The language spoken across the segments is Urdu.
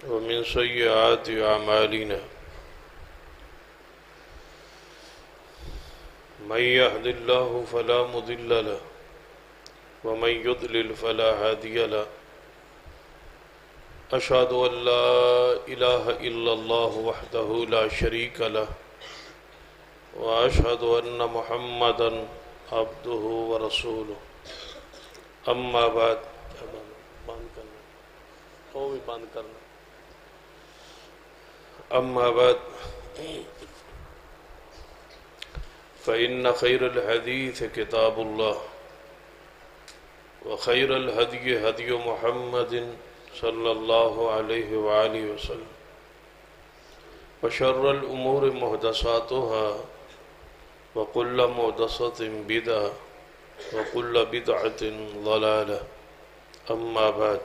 ومن سيئات أعمالنا من يهد الله فلا مضل له ومن يضلل فلا هادي له أشهد أن لا إله إلا الله وحده لا شريك له وأشهد أن محمدا عبده ورسوله أما بعد أما بعد فإن خير الحديث كتاب الله وخير الهدي هدي محمد صلى الله عليه وآله وسلم وشر الأمور محدثاتها وكل محدثة بدعة وكل بدعة ضلالة أما بعد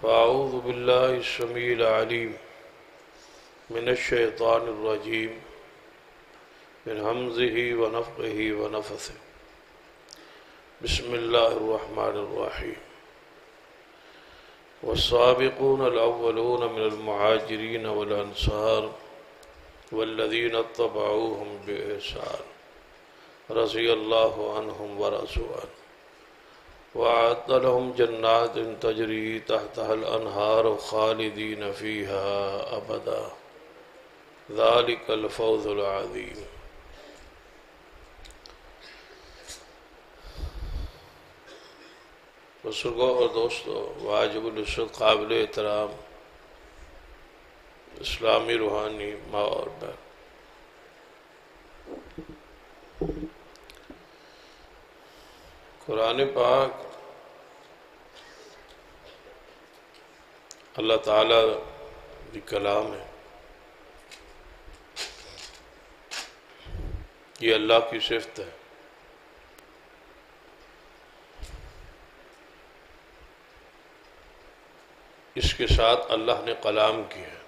فأعوذ بالله السميع العليم من الشيطان الرجيم من همزه ونفخه ونفثه بسم الله الرحمن الرحيم والسابقون الأولون من المهاجرين والأنصار والذين اتبعوهم بإحسان رضي الله عنهم ورضوا عنه وأعد لهم جنات تجري تحتها الأنهار خالدين فيها أبدا ذلك الفوز العظيم بزرگوں اور دوستو، واجب العزت قابل احترام اسلامی روحانی ماں اور بہن، قرآن پاک اللہ تعالیٰ کی کلام ہے۔ یہ اللہ کی صفت ہے۔ اس کے ساتھ اللہ نے کلام کیا ہے۔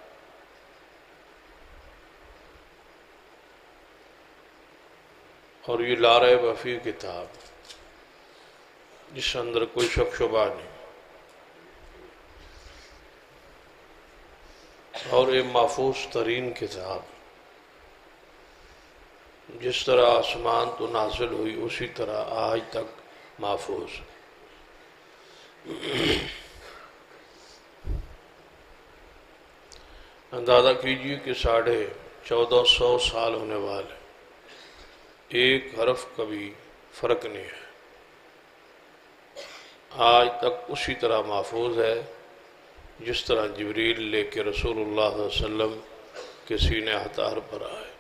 اور یہ لا ریب فیہ کتاب، جس اندر کوئی شک شبہ نہیں، اور ایک محفوظ ترین کتاب، جس طرح آسمان تو نازل ہوئی اسی طرح آج تک محفوظ۔ اندازہ کیجئے کہ 1450 سال ہونے والے، ایک حرف کا بھی فرق نہیں ہے، آج تک اسی طرح محفوظ ہے جس طرح جبریل لے کے رسول اللہ صلی اللہ علیہ وسلم کے سینہ اطہر پر آئے۔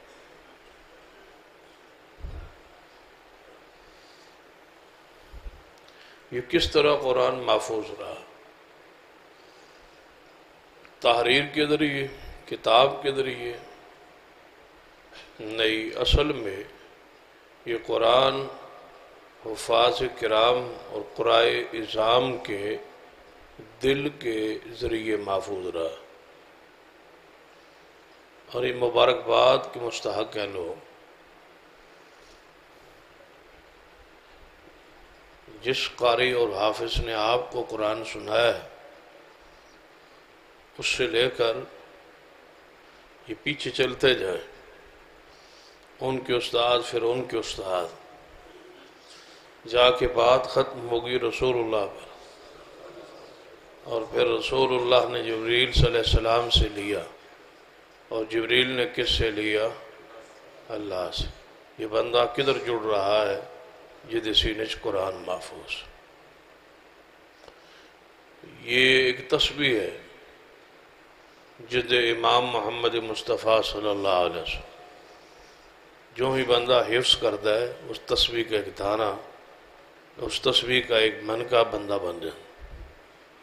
یہ کس طرح قرآن محفوظ رہا؟ تحریر کے ذریعے، کتاب کے ذریعے نہیں، اصل میں یہ قرآن حفاظ کرام اور قرائے اعظام کے دل کے ذریعے محفوظ رہا، اور یہ مبارکباد کے مستحق ہیں لوگ۔ جس قاری اور حافظ نے آپ کو قرآن سنایا ہے، اس سے لے کر یہ پیچھے چلتے جائیں، ان کے استاد، پھر ان کے استاد، جا کے بات ختم ہوگی رسول اللہ پر، اور پھر رسول اللہ نے جبریل صلی اللہ علیہ وسلم سے لیا، اور جبریل نے کس سے لیا؟ اللہ سے۔ یہ بندہ کدھر جڑ رہا ہے؟ جد سینہ قرآن محفوظ۔ یہ ایک تسبیح ہے جد امام محمد مصطفیٰ صلی اللہ علیہ وسلم۔ جو ہی بندہ حفظ کرتا ہے اس تسبیح کا ایک دانہ، اس تسبیح کا ایک من کا بندہ بن جائے،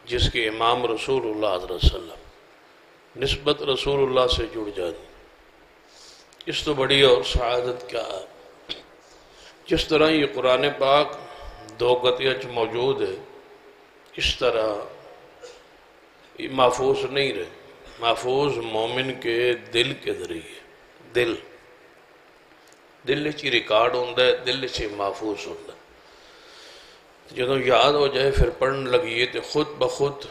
جس کے امام رسول اللہ صلی اللہ علیہ وسلم، نسبت رسول اللہ سے جڑ جائے۔ اس تو بڑی اور سعادت کیا ہے؟ جس طرح یہ قرآن پاک دو گتیج موجود ہے، اس طرح یہ محفوظ نہیں رہے، محفوظ مومن کے دل کے ذریعے، دل چی ریکارڈ ہوتا ہے، دل چی محفوظ ہوتا ہے۔ جدوں یاد ہو جائے پھر پڑھن لگیے تو خود بخود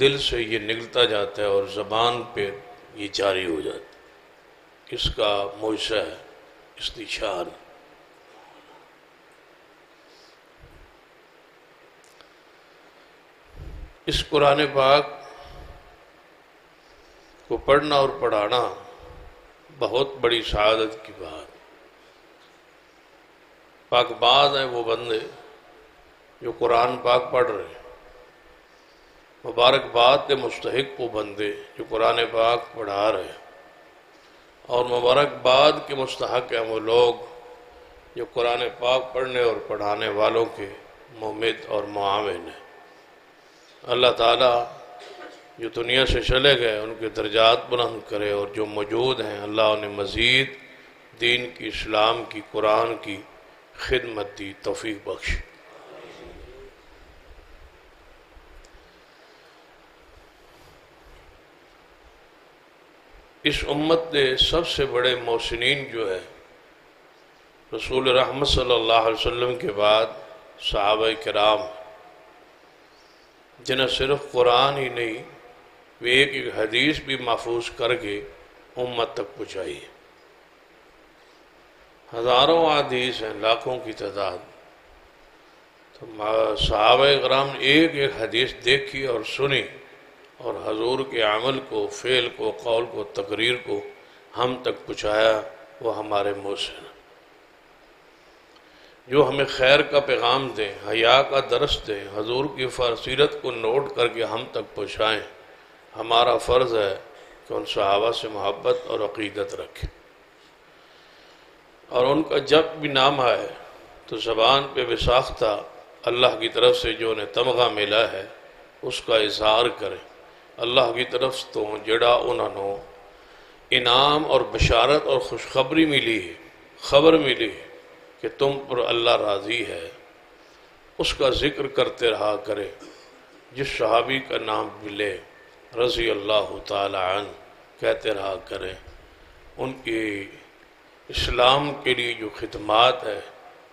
دل سے یہ نکلتا جاتا ہے اور زبان پہ یہ جاری ہو جاتا ہے۔ اس کا معجزہ ہے، اس کی شان۔ اس قرآن پاک کو پڑھنا اور پڑھانا بہت بڑی سعادت کی بات۔ پاک باز ہیں وہ بندے جو قرآن پاک پڑھ رہے ہیں، مبارکباد کے مستحق وہ بندے جو قرآن پاک پڑھا رہے ہیں، اور مبارکباد کے مستحق ہیں وہ لوگ جو قرآن پاک پڑھنے اور پڑھانے والوں کے ممد اور معاون ہیں۔ اللہ تعالیٰ جو دنیا سے چلے گئے ان کے درجات بلند کرے، اور جو موجود ہیں اللہ انہیں مزید دین کی، اسلام کی، قرآن کی خدمت دی توفیق بخش۔ اس امت کے سب سے بڑے محسنین جو ہے رسول رحمت صلی اللہ علیہ وسلم کے بعد صحابہ کرام، جنہیں صرف قرآن ہی نہیں وہ ایک ایک حدیث بھی محفوظ کر کے امت تک پہنچائی ہے۔ ہزاروں حدیث ہیں، لاکھوں کی تعداد، تو صحابہ کرام نے ایک ایک حدیث دیکھی اور سنی، اور حضور کے عمل کو، فعل کو، قول کو، تقریر کو ہم تک پہنچایا۔ وہ ہمارے محسن ہیں جو ہمیں خیر کا پیغام دیں، حیا کا درس دیں، حضور کی سیرت کو نوٹ کر کے ہم تک پہنچائیں۔ ہمارا فرض ہے کہ ان صحابہ سے محبت اور عقیدت رکھیں، اور ان کا جب بھی نام آئے تو زبان پہ بساختہ اللہ کی طرف سے جو انہیں تمغہ ملا ہے اس کا اظہار کریں۔ اللہ کی طرف تو جڑا انہوں نے انعام اور بشارت اور خوشخبری ملی ہے، خبر ملی ہے کہ تم پر اللہ راضی ہے، اس کا ذکر کرتے رہا کرے۔ جس صحابی کا نام ملے رضی اللہ تعالی عنہ کہتے رہا کریں۔ ان کی اسلام کے لیے جو خدمات ہے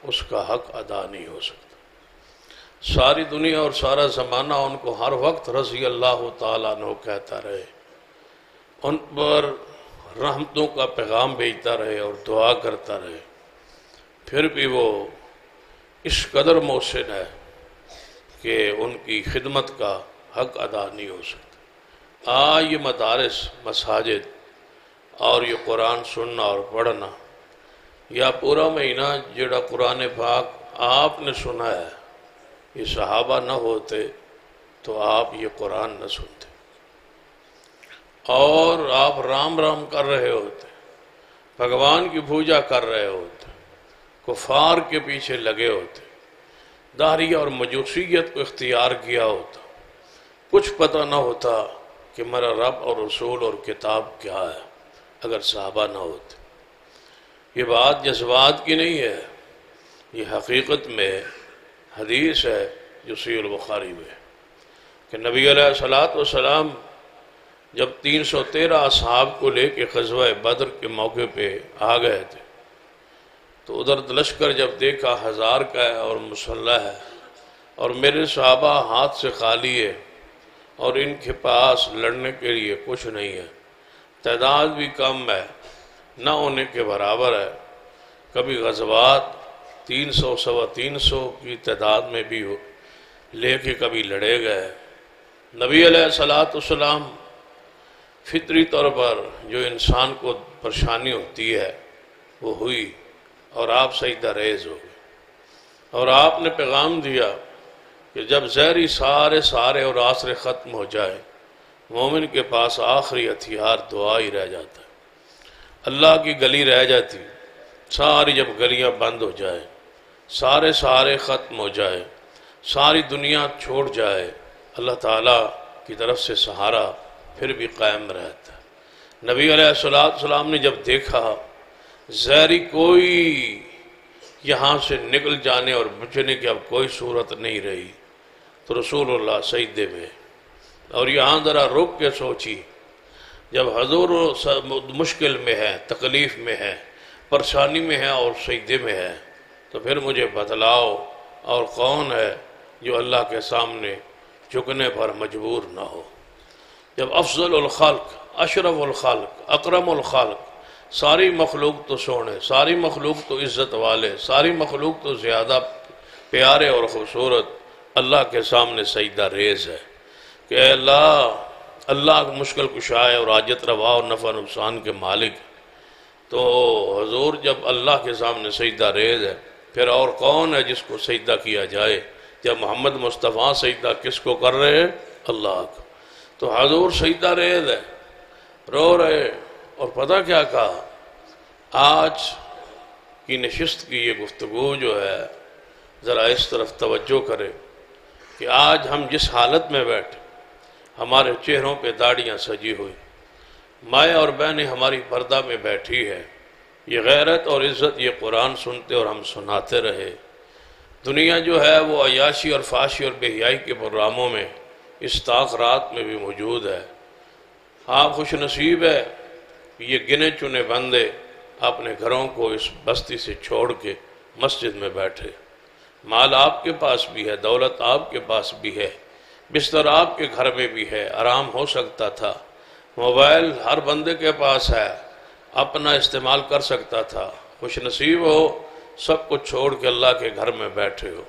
اس کا حق ادا نہیں ہو سکتا۔ ساری دنیا اور سارا زمانہ ان کو ہر وقت رضی اللہ تعالیٰ عنہ کہتا رہے، ان پر رحمتوں کا پیغام بھیجتا رہے اور دعا کرتا رہے، پھر بھی وہ اس قدر محسن ہے کہ ان کی خدمت کا حق ادا نہیں ہو سکتا۔ یہ مدارس، مساجد اور یہ قرآن سننا اور پڑھنا، یا پورا مہینہ جڑا قرآن پاک آپ نے سنا ہے، یہ صحابہ نہ ہوتے تو آپ یہ قرآن نہ سنتے، اور آپ رام رام کر رہے ہوتے، بھگوان کی پوجا کر رہے ہوتے، کفار کے پیچھے لگے ہوتے، داہریہ اور مجوسیت کو اختیار کیا ہوتا، کچھ پتہ نہ ہوتا کہ میرا رب اور رسول اور کتاب کیا ہے اگر صحابہ نہ ہوتے۔ یہ بات جذبات کی نہیں ہے، یہ حقیقت میں حدیث ہے جو صحیح البخاری میں کہ نبی علیہ السلام جب 313 اصحاب کو لے کے غزوہ بدر کے موقع پہ آ گئے تھے تو ادھر لشکر جب دیکھا 1000 کا ہے اور مسلح ہے، اور میرے صحابہ ہاتھ سے خالی ہے اور ان کے پاس لڑنے کے لیے کچھ نہیں ہے، تعداد بھی کم ہے، نہ ہونے کے برابر ہے، کبھی غزوات 300 سوا 300 کی تعداد میں بھی ہو لے کے کبھی لڑے گئے۔ نبی علیہ السلام فطری طور پر جو انسان کو پریشانی ہوتی ہے وہ ہوئی، اور آپ سجدہ ریز ہو گئے، اور آپ نے پیغام دیا کہ جب زہری سارے اور آسرے ختم ہو جائے، مومن کے پاس آخری ہتھیار دعا ہی رہ جاتا ہے۔ اللہ کی گلی رہ جاتی، ساری جب گلیاں بند ہو جائے، سارے ختم ہو جائے، ساری دنیا چھوڑ جائے، اللہ تعالیٰ کی طرف سے سہارا پھر بھی قائم رہتا ہے۔ نبی علیہ السلام نے جب دیکھا زہری کوئی یہاں سے نکل جانے اور بچنے کی اب کوئی صورت نہیں رہی، تو رسول اللہ سجدے میں، اور یہاں ذرا رک کے سوچی، جب حضور مشکل میں ہے، تکلیف میں ہے، پریشانی میں ہے اور سجدے میں ہے، تو پھر مجھے بتلاؤ اور کون ہے جو اللہ کے سامنے جھکنے پر مجبور نہ ہو۔ جب افضل الخلق، اشرف الخلق، اکرم الخلق، ساری مخلوق تو سونے، ساری مخلوق تو عزت والے، ساری مخلوق تو زیادہ پیارے اور خوبصورت اللہ کے سامنے سجدہ ریز ہے کہ اے اللہ مشکل کشا ہے اور حاجت روا اور نفع نقصان کے مالک۔ تو حضور جب اللہ کے سامنے سجدہ ریز ہے، پھر اور کون ہے جس کو سجدہ کیا جائے؟ جب محمد مصطفیٰ سجدہ کس کو کر رہے ہیں؟ اللہ کو۔ تو حضور سجدہ ریز ہے، رو رہے، اور پتہ کیا کہا؟ آج کی نشست کی یہ گفتگو جو ہے ذرا اس طرف توجہ کرے کہ آج ہم جس حالت میں بیٹھے، ہمارے چہروں پہ داڑیاں سجی ہوئی، مائیں اور بہنیں ہماری پردہ میں بیٹھی ہے، یہ غیرت اور عزت یہ قرآن سنتے اور ہم سناتے رہے۔ دنیا جو ہے وہ عیاشی اور فحاشی اور بے حیائی کے پروگراموں میں اس طاق رات میں بھی موجود ہے۔ آپ خوش نصیب ہے کہ یہ گنے چنے بندے اپنے گھروں کو اس بستی سے چھوڑ کے مسجد میں بیٹھے۔ مال آپ کے پاس بھی ہے، دولت آپ کے پاس بھی ہے، بستر آپ کے گھر میں بھی ہے، آرام ہو سکتا تھا، موبائل ہر بندے کے پاس ہے، اپنا استعمال کر سکتا تھا۔ خوش نصیب ہو سب کچھ چھوڑ کے اللہ کے گھر میں بیٹھے ہو۔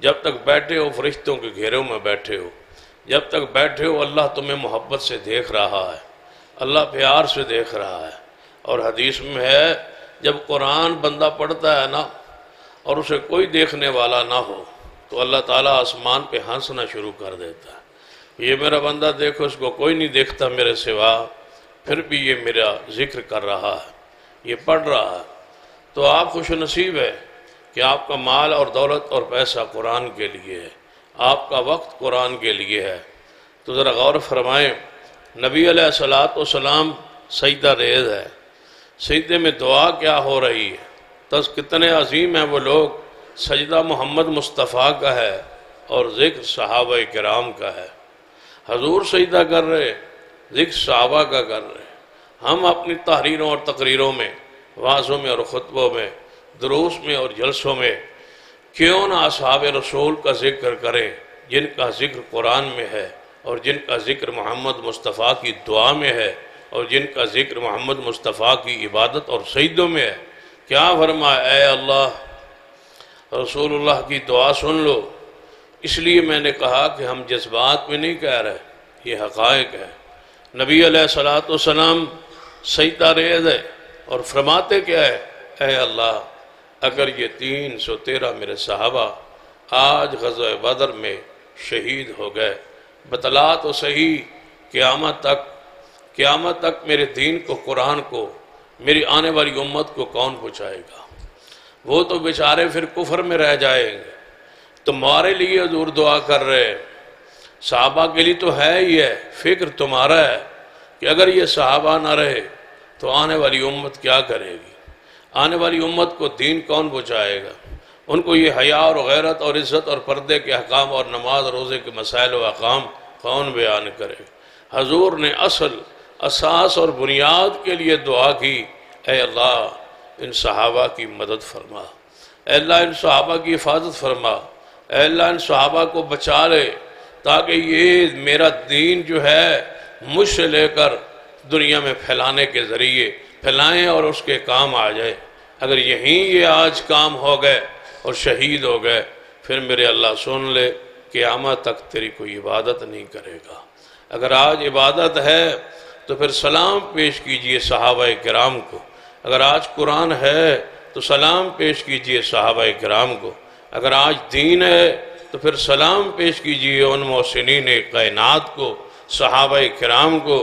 جب تک بیٹھے ہو فرشتوں کے گھیروں میں بیٹھے ہو، جب تک بیٹھے ہو اللہ تمہیں محبت سے دیکھ رہا ہے، اللہ پیار سے دیکھ رہا ہے۔ اور حدیث میں ہے جب قرآن بندہ پڑھتا ہے نا اور اسے کوئی دیکھنے والا نہ ہو تو اللہ تعالیٰ آسمان پہ ہنسنا شروع کر دیتا ہے، یہ میرا بندہ دیکھو، اس کو کوئی نہیں دیکھتا میرے سوا، پھر بھی یہ میرا ذکر کر رہا ہے، یہ پڑھ رہا ہے۔ تو آپ خوش نصیب ہے کہ آپ کا مال اور دولت اور پیسہ قرآن کے لیے ہے، آپ کا وقت قرآن کے لیے ہے۔ تو ذرا غور فرمائیں، نبی علیہ السلام سجدہ ریز ہے، سجدے میں دعا کیا ہو رہی ہے؟ کتنے عظیم ہیں وہ لوگ، سجدہ محمد مصطفیٰ کا ہے اور ذکر صحابہ کرام کا ہے۔ حضور سجدہ کر رہے، ذکر صحابہ کا کر رہے۔ ہم اپنی تحریروں اور تقریروں میں، وعظوں میں اور خطبوں میں، دروس میں اور جلسوں میں کیوں نہ اصحاب رسول کا ذکر کریں، جن کا ذکر قرآن میں ہے اور جن کا ذکر محمد مصطفیٰ کی دعا میں ہے اور جن کا ذکر محمد مصطفیٰ کی عبادت اور سجدوں میں ہے۔ کیا فرمایا؟ اے اللہ، رسول اللہ کی دعا سن لو۔ اس لیے میں نے کہا کہ ہم جذبات میں نہیں کہہ رہے، یہ حقائق ہے۔ نبی علیہ السلام سجدہ ریز ہے اور فرماتے کیا ہے؟ اے اللہ، اگر یہ 313 میرے صحابہ آج غزوہ بدر میں شہید ہو گئے، بتلا تو صحیح قیامت تک میرے دین کو، قرآن کو، میری آنے والی امت کو کون پہنچائے گا؟ وہ تو بیچارے پھر کفر میں رہ جائیں گے۔ تمہارے لیے حضور دعا کر رہے، صحابہ کے لیے تو ہے ہی ہے، فکر تمہارا ہے کہ اگر یہ صحابہ نہ رہے تو آنے والی امت کیا کرے گی؟ آنے والی امت کو دین کون پہنچائے گا؟ ان کو یہ حیا اور غیرت اور عزت اور پردے کے احکام اور نماز روزے کے مسائل و احکام کون بیان کرے؟ حضور نے اصل اساس اور بنیاد کے لیے دعا کی، اے اللہ ان صحابہ کی مدد فرما، اے اللہ ان صحابہ کی حفاظت فرما، اے اللہ ان صحابہ کو بچا لے تاکہ یہ میرا دین جو ہے مجھ سے لے کر دنیا میں پھیلانے کے ذریعے پھیلائیں اور اس کے کام آ جائے۔ اگر یہیں یہ آج کام ہو گئے اور شہید ہو گئے، پھر میرے اللہ سن لے، قیامت تک تیری کوئی عبادت نہیں کرے گا۔ اگر آج عبادت ہے تو پھر سلام پیش کیجئے صحابہ کرام کو، اگر آج قرآن ہے تو سلام پیش کیجئے صحابہ کرام کو، اگر آج دین ہے تو پھر سلام پیش کیجئے ان محسنین کائنات کو، صحابہ کرام کو،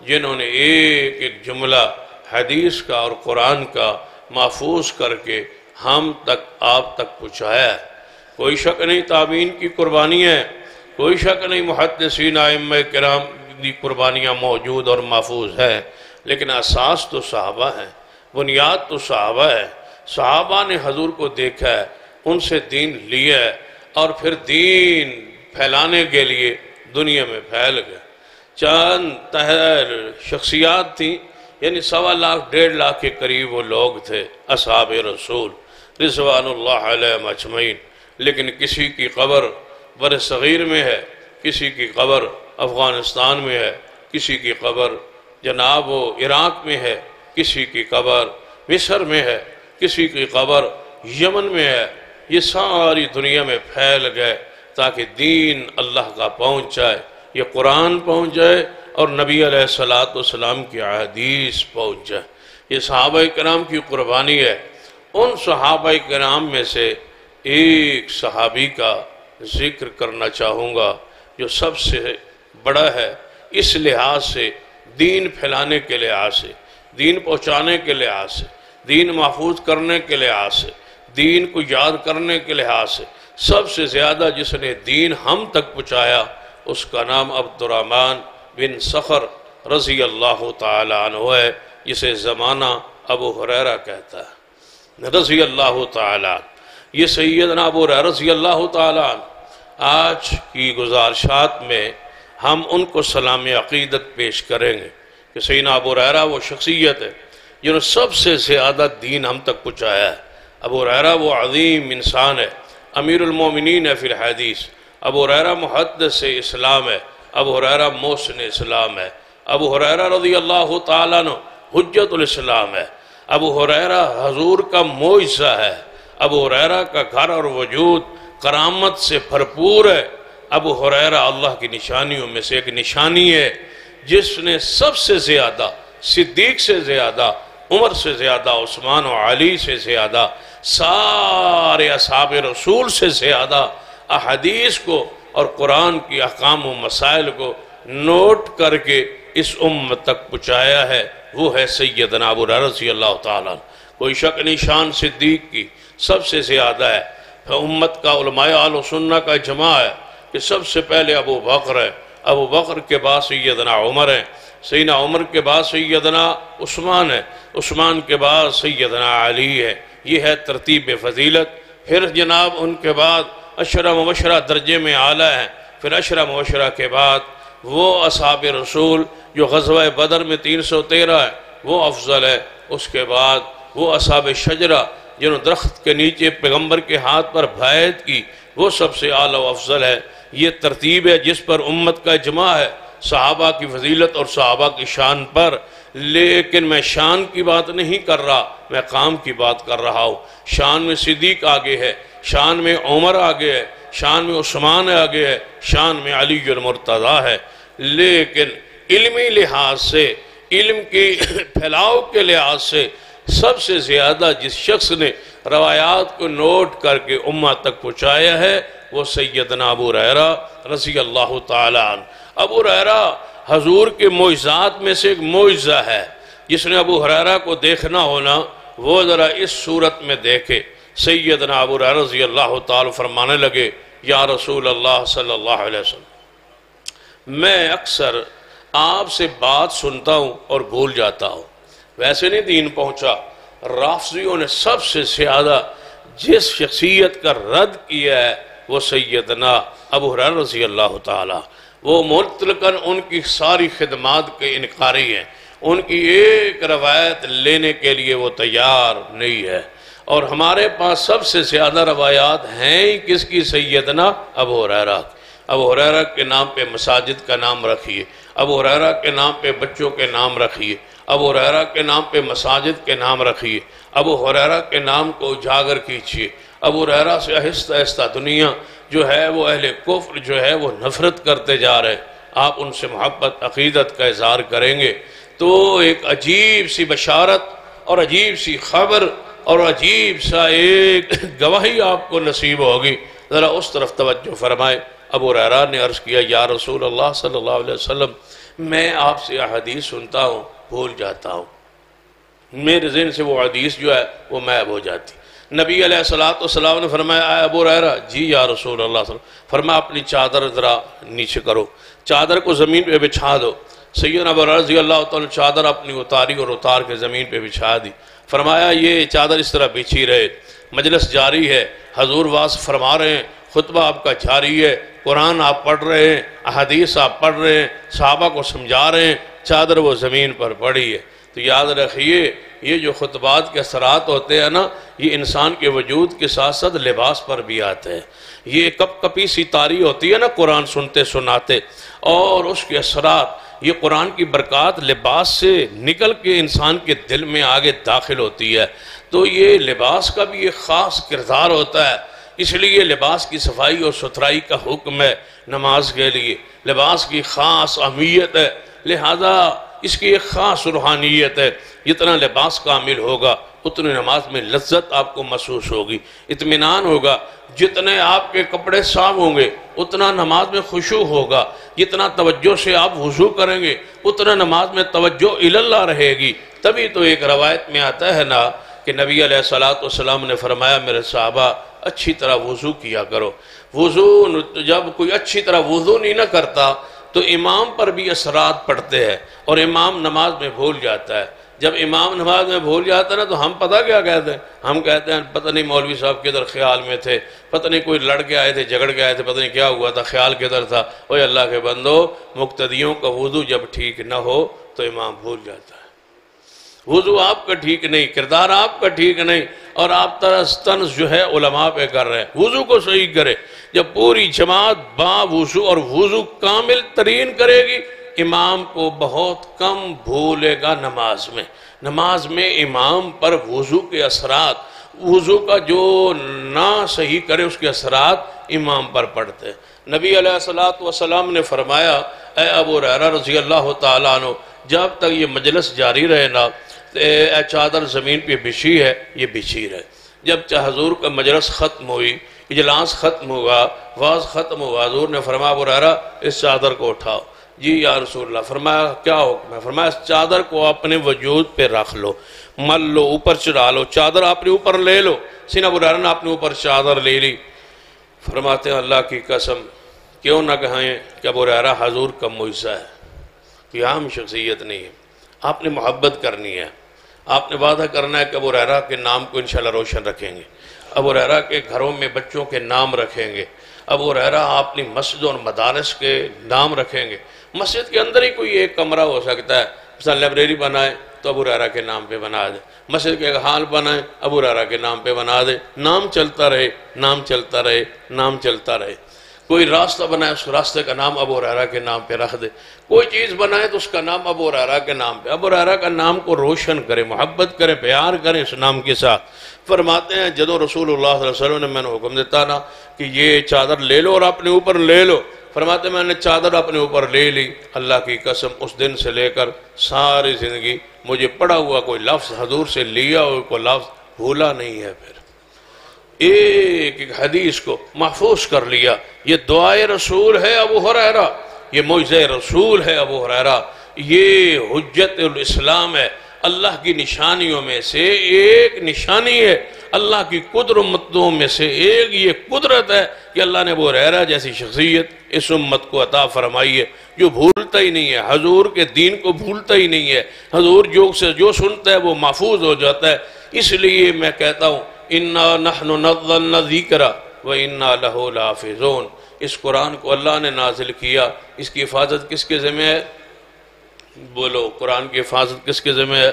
جنہوں نے ایک ایک جملہ حدیث کا اور قرآن کا محفوظ کر کے ہم تک، آپ تک پہنچایا ہے۔ کوئی شک نہیں تابعین کی قربانی ہے، کوئی شک نہیں محدثین ائمہ کرام کی قربانیاں موجود اور محفوظ ہے، لیکن اساس تو صحابہ ہے، بنیاد تو صحابہ ہے۔ صحابہ نے حضور کو دیکھا ہے، ان سے دین لیا ہے اور پھر دین پھیلانے کے لیے دنیا میں پھیل گئے۔ چند طاہر شخصیات تھیں، یعنی 1.25 لاکھ 1.5 لاکھ کے قریب وہ لوگ تھے اصحاب رسول رضوان اللہ علیہم اجمعین، لیکن کسی کی قبر بر صغیر میں ہے، کسی کی قبر افغانستان میں ہے، کسی کی قبر جناب وہ عراق میں ہے، کسی کی قبر مصر میں ہے، کسی کی قبر یمن میں ہے۔ یہ ساری دنیا میں پھیل گئے تاکہ دین اللہ کا پہنچ جائے، یہ قرآن پہنچ جائے اور نبی علیہ السلام کی احادیث پہنچ جائے۔ یہ صحابہ کرام کی قربانی ہے۔ ان صحابہ کرام میں سے ایک صحابی کا ذکر کرنا چاہوں گا جو سب سے بڑا ہے اس لحاظ سے، دین پھیلانے کے لحاظ سے، دین پہنچانے کے لحاظ سے، دین محفوظ کرنے کے لحاظ سے، دین کو یاد کرنے کے لحاظ سے سب سے زیادہ جس نے دین ہم تک پہنچایا اس کا نام عبد الرحمن بن صخر رضی اللہ تعالی عنہ ہے، جسے زمانہ ابو ہریرہ کہتا ہے رضی اللہ تعالی عنہ۔ یہ سیدنا ابو ہریرہ رضی اللہ تعالی عنہ آج کی گزارشات میں ہم ان کو سلام عقیدت پیش کریں گے کہ سیدنا ابو ہریرہ وہ شخصیت ہے جنہوں نے سب سے زیادہ دین ہم تک پہنچایا ہے۔ ابو ہریرہ وہ عظیم انسان ہے، امیر المومنین ہے فی الحدیث۔ ابو ہریرہ محدث اسلام ہے، ابو ہریرہ محسن اسلام ہے، ابو ہریرہ رضی اللہ تعالیٰ عنہ حجت الاسلام ہے، ابو ہریرہ حضور کا معجزہ ہے، ابو ہریرہ کا گھر اور وجود کرامت سے بھرپور ہے۔ ابو ہریرہ اللہ کی نشانیوں میں سے ایک نشانی ہے جس نے سب سے زیادہ، صدیق سے زیادہ، عمر سے زیادہ، عثمان و علی سے زیادہ، سارے اصحاب رسول سے زیادہ احادیث کو اور قرآن کی احکام و مسائل کو نوٹ کر کے اس امت تک پہنچایا ہے، وہ ہے سیدنا ابو ہریرہ رضی اللہ تعالیٰ عنہ۔ کوئی شک نہیں شان صدیق کی سب سے زیادہ ہے۔ امت کا علماء اہل سنہ کا اجماع ہے کہ سب سے پہلے ابو بکر ہے، ابو بکر کے بعد سیدنا عمر ہے، سیدنا عمر کے بعد سیدنا عثمان ہے، عثمان کے بعد سیدنا علی ہے۔ یہ ہے ترتیب فضیلت۔ پھر جناب ان کے بعد عشرہ مبشرہ درجے میں اعلیٰ ہیں، پھر عشرہ مبشرہ کے بعد وہ اصحاب رسول جو غزوہ بدر میں 313 ہے وہ افضل ہے، اس کے بعد وہ اصحاب شجرہ جنہوں درخت کے نیچے پیغمبر کے ہاتھ پر بیعت کی وہ سب سے اعلیٰ و افضل ہے۔ یہ ترتیب ہے جس پر امت کا اجماع ہے صحابہ کی فضیلت اور صحابہ کی شان پر، لیکن میں شان کی بات نہیں کر رہا، میں کام کی بات کر رہا ہوں۔ شان میں صدیق آگے ہے، شان میں عمر آگے ہے، شان میں عثمان آگے ہے، شان میں علی المرتضیٰ ہے، لیکن علمی لحاظ سے، علم کی پھیلاؤ کے لحاظ سے سب سے زیادہ جس شخص نے روایات کو نوٹ کر کے امت تک پہنچایا ہے وہ سیدنا ابو ہریرہ رضی اللہ تعالی عنہ۔ ابو ہریرہ حضور کے معجزات میں سے ایک معجزہ ہے۔ جس نے ابو ہریرہ کو دیکھنا ہونا وہ ذرا اس صورت میں دیکھے۔ سیدنا ابو ہریرہ رضی اللہ تعالی فرمانے لگے یا رسول اللہ صلی اللہ علیہ وسلم، میں اکثر آپ سے بات سنتا ہوں اور بھول جاتا ہوں۔ ویسے نہیں دین پہنچا، رافضیوں نے سب سے زیادہ جس شخصیت کا رد کیا ہے وہ سیدنا ابو ہریرہ رضی اللہ تعالی، وہ مطلقاً ان کی ساری خدمات کے انکاری ہیں، ان کی ایک روایت لینے کے لیے وہ تیار نہیں ہے۔ اور ہمارے پاس سب سے زیادہ روایات ہیں ہی کس کی؟ سیدنا ابو ہریرہ۔ ابو ہریرہ کے نام پہ مساجد کا نام رکھیے، ابو ہریرہ کے نام پہ بچوں کے نام رکھیے، ابو ہریرہ کے نام پہ مساجد کے نام رکھیے، ابو ہریرہ کے نام کو اجاگر کیجیے۔ ابو ہریرہ سے آہستہ آہستہ دنیا جو ہے وہ اہل کفر جو ہے وہ نفرت کرتے جا رہے، آپ ان سے محبت عقیدت کا اظہار کریں گے تو ایک عجیب سی بشارت اور عجیب سی خبر اور عجیب سا ایک گواہی آپ کو نصیب ہوگی۔ ذرا اس طرف توجہ فرمائے۔ ابو ہریرہ نے عرض کیا یا رسول اللہ صلی اللہ علیہ وسلم، میں آپ سے حدیث سنتا ہوں بھول جاتا ہوں، میرے ذہن سے وہ حدیث جو ہے وہ غائب ہو جاتی۔ نبی علیہ السلام نے فرمایا اے ابو ہریرہ، جی یا رسول اللہ صلی اللہ علیہ وسلم۔ فرمایا اپنی چادر ذرا نیچے کرو، چادر کو زمین پہ بچھا دو۔ سیدنا ابو ہریرہ رضی اللہ تعالیٰ چادر اپنی اتاری اور اتار کے زمین پہ بچھا دی۔ فرمایا یہ چادر اس طرح بچھی رہے، مجلس جاری ہے، حضور واعظ فرما رہے ہیں، خطبہ آپ کا جاری ہے، قرآن آپ پڑھ رہے ہیں، احادیث آپ پڑھ رہے ہیں، صحابہ کو سمجھا رہے ہیں، چادر وہ زمین پر پڑی ہے۔ تو یاد رکھیے یہ جو خطبات کے اثرات ہوتے ہیں نا، یہ انسان کے وجود کے ساتھ ساتھ لباس پر بھی آتے ہیں۔ یہ کپ کپی سی طاری ہوتی ہے نا قرآن سنتے سناتے، اور اس کے اثرات، یہ قرآن کی برکات لباس سے نکل کے انسان کے دل میں آگے داخل ہوتی ہے۔ تو یہ لباس کا بھی ایک خاص کردار ہوتا ہے، اس لیے لباس کی صفائی اور ستھرائی کا حکم ہے نماز کے لیے۔ لباس کی خاص اہمیت ہے، لہذا اس کی ایک خاص روحانیت ہے۔ جتنا لباس کامل ہوگا اتنی نماز میں لذت آپ کو محسوس ہوگی، اطمینان ہوگا۔ جتنے آپ کے کپڑے صاف ہوں گے اتنا نماز میں خشوع ہوگا، جتنا توجہ سے آپ وضو کریں گے اتنا نماز میں توجہ اللہ رہے گی۔ تبھی تو ایک روایت میں آتا ہے نا کہ نبی علیہ السلام نے فرمایا میرے صحابہ اچھی طرح وضو کیا کرو۔ وضو جب کوئی اچھی طرح وضو نہیں نہ کرتا تو امام پر بھی اثرات پڑتے ہیں اور امام نماز میں بھول جاتا ہے۔ جب امام نماز میں بھول جاتا ہے نا تو ہم پتہ کیا کہتے ہیں؟ ہم کہتے ہیں پتہ نہیں مولوی صاحب کدھر خیال میں تھے، پتہ نہیں کوئی لڑ کے آئے تھے، جھگڑ کے آئے تھے، پتہ نہیں کیا ہوا تھا، خیال کدھر تھا۔ اوہ اللہ کے بندو، مقتدیوں کا وضو جب ٹھیک نہ ہو تو امام بھول جاتا ہے۔ وضو آپ کا ٹھیک نہیں، کردار آپ کا ٹھیک نہیں، اور آپ طنز جو ہے علماء پہ کر رہے ہیں۔ وضو کو صحیح کرے۔ جب پوری جماعت با وضو اور وضو کامل ترین کرے گی، امام کو بہت کم بھولے گا نماز میں۔ نماز میں امام پر وضو کے اثرات، وضو کا جو نہ صحیح کرے اس کے اثرات امام پر پڑتے ہیں۔ نبی علیہ السلام نے فرمایا اے ابو ہریرہ رضی اللہ تعالیٰ عنہ، جب تک یہ مجلس جاری رہے نا، اے چادر زمین پہ بچھی ہے یہ بچھی رہے۔ جب حضور کا مجلس ختم ہوئی، اجلاس ختم ہوا، واز ختم ہوا، حضور نے فرمایا ابو ہریرہ اس چادر کو اٹھاؤ۔ جی یا رسول اللہ۔ فرمایا کیا حکم ہے؟ فرمایا اس چادر کو اپنے وجود پہ رکھ لو، مل لو، اوپر چڑھا لو، چادر اپنے اوپر لے لو۔ سینہ ابو ہریرہ نے اپنے اوپر چادر لے لی۔ فرماتے ہیں اللہ کی قسم کیوں نہ کہیں کہ ابو ہریرہ حضور کا معجزہ ہے، یہ عام شخصیت نہیں ہے۔ آپ نے محبت کرنی ہے، آپ نے وعدہ کرنا ہے کہ ابو ہریرہ کے نام کو انشاءاللہ روشن رکھیں گے، ابو ہریرہ کے گھروں میں بچوں کے نام رکھیں گے، ابو ہریرہ اپنی مسجد اور مدارس کے نام رکھیں گے۔ مسجد کے اندر ہی کوئی ایک کمرہ ہو سکتا ہے، مثلا لائبریری بنائے تو ابو ہریرہ کے نام پہ بنا دے، مسجد کے ہال بنائے ابو ہریرہ کے نام پہ بنا دے، نام چلتا رہے، نام چلتا رہے، نام چلتا رہے۔ کوئی راستہ بنائے اس راستے کا نام ابو ہریرہ کے نام پہ رکھ دے، کوئی چیز بنائے تو اس کا نام ابو ہریرہ کے نام پہ، ابو ہریرہ کا نام کو روشن کرے، محبت کرے، پیار کرے اس نام کے ساتھ۔ فرماتے ہیں جدو رسول اللہ صلی اللہ علیہ وسلم نے میں نے حکم دیتا نا کہ یہ چادر لے لو اور اپنے اوپر لے لو، فرماتے ہیں میں نے چادر اپنے اوپر لے لی، اللہ کی قسم اس دن سے لے کر ساری زندگی مجھے پڑھا ہوا کوئی لفظ حضور سے لیا ہوا کوئی لفظ بھولا نہیں ہے۔ پھر ایک ایک حدیث کو محفوظ کر لیا۔ یہ دعائے رسول ہے ابو ہریرہ، یہ معجزہ رسول ہے ابو ہریرہ، یہ حجت الاسلام ہے۔ اللہ کی نشانیوں میں سے ایک نشانی ہے، اللہ کی قدرتوں میں سے ایک یہ قدرت ہے کہ اللہ نے ابو ہریرہ جیسی شخصیت اس امت کو عطا فرمائی ہے جو بھولتا ہی نہیں ہے، حضور کے دین کو بھولتا ہی نہیں ہے، حضور جو سنتا ہے وہ محفوظ ہو جاتا ہے۔ اس لیے میں کہتا ہوں اِنَّا نَحْنُ نَزَّلْنَا الذِّكْرَ وَإِنَّا لَهُ لَحَافِظُونَ۔ اس قرآن کو اللہ نے نازل کیا، اس کی حفاظت کس کے ذمہ ہے؟ بولو، قرآن کی حفاظت کس کے ذمہ ہے؟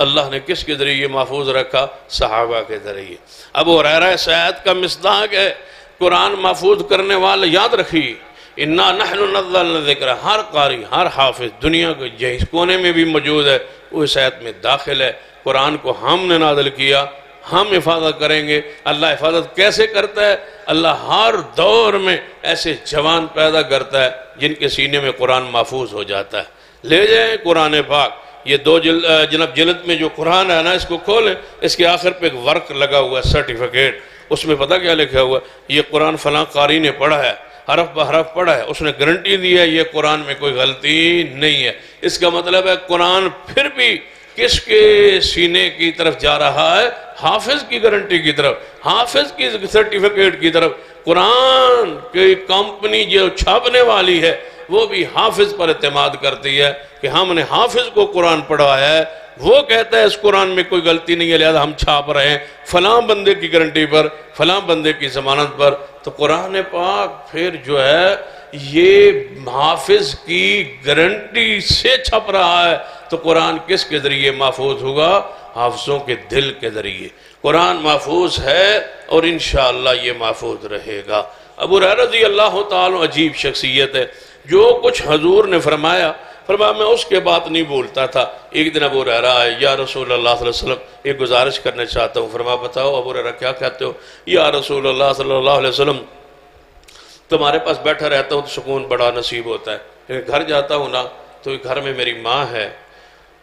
اللہ نے کس کے ذریعے محفوظ رکھا؟ صحابہ کے ذریعے۔ ابو ہریرہ اس آیت کا مصداق ہے، قرآن محفوظ کرنے والے یاد رکھیے اِنَّا نَحْنُ نَزَّلْنَا الذِّكْرَ۔ ہر قاری، ہر حافظ دنیا کے جس کونے میں بھی موجود ہے وہ اس آیت میں داخل ہے۔ قرآن کو ہم نے نازل کیا، ہم حفاظت کریں گے۔ اللہ حفاظت کیسے کرتا ہے؟ اللہ ہر دور میں ایسے جوان پیدا کرتا ہے جن کے سینے میں قرآن محفوظ ہو جاتا ہے۔ لے جائیں قرآن پاک، یہ دو جلد میں جو قرآن ہے نا، اس کو کھولیں، اس کے آخر پہ ایک ورق لگا ہوا ہے، سرٹیفکیٹ، اس میں پتہ کیا لکھا ہوا ہے؟ یہ قرآن فلاں قاری نے پڑھا ہے، حرف بہ حرف پڑھا ہے، اس نے گارنٹی دی ہے یہ قرآن میں کوئی غلطی نہیں ہے۔ اس کا مطلب ہے قرآن پھر بھی کس کے سینے کی طرف جا رہا ہے؟ حافظ کی گارنٹی کی طرف، حافظ کی سرٹیفکیٹ کی طرف۔ قرآن کی کمپنی جو چھاپنے والی ہے وہ بھی حافظ پر اعتماد کرتی ہے کہ ہم نے حافظ کو قرآن پڑھایا ہے، وہ کہتا ہے اس قرآن میں کوئی غلطی نہیں ہے، لہذا ہم چھاپ رہے ہیں فلاں بندے کی گارنٹی پر، فلاں بندے کی ضمانت پر۔ تو قرآن پاک پھر جو ہے یہ حافظ کی گارنٹی سے چھپ رہا ہے، تو قرآن کس کے ذریعے محفوظ ہوگا؟ حافظوں کے دل کے ذریعے۔ قرآن محفوظ ہے اور انشاءاللہ یہ محفوظ رہے گا۔ ابو ہریرہ رضی اللہ تعالیٰ عجیب شخصیت ہے، جو کچھ حضور نے فرمایا میں اس کے بات نہیں بولتا تھا۔ ایک دن ابو ہریرہ آئے، یا رسول اللہ صلی اللہ علیہ وسلم ایک گزارش کرنا چاہتا ہوں۔ بتاؤ ابو ہریرہ کیا کہتے ہو؟ یا رسول اللہ صلی اللہ علیہ وسلم تمہارے پاس بیٹھا رہتا ہوں تو سکون بڑا نصیب ہوتا ہے، لیکن گھر جاتا ہوں نا تو گھر میں میری ماں ہے،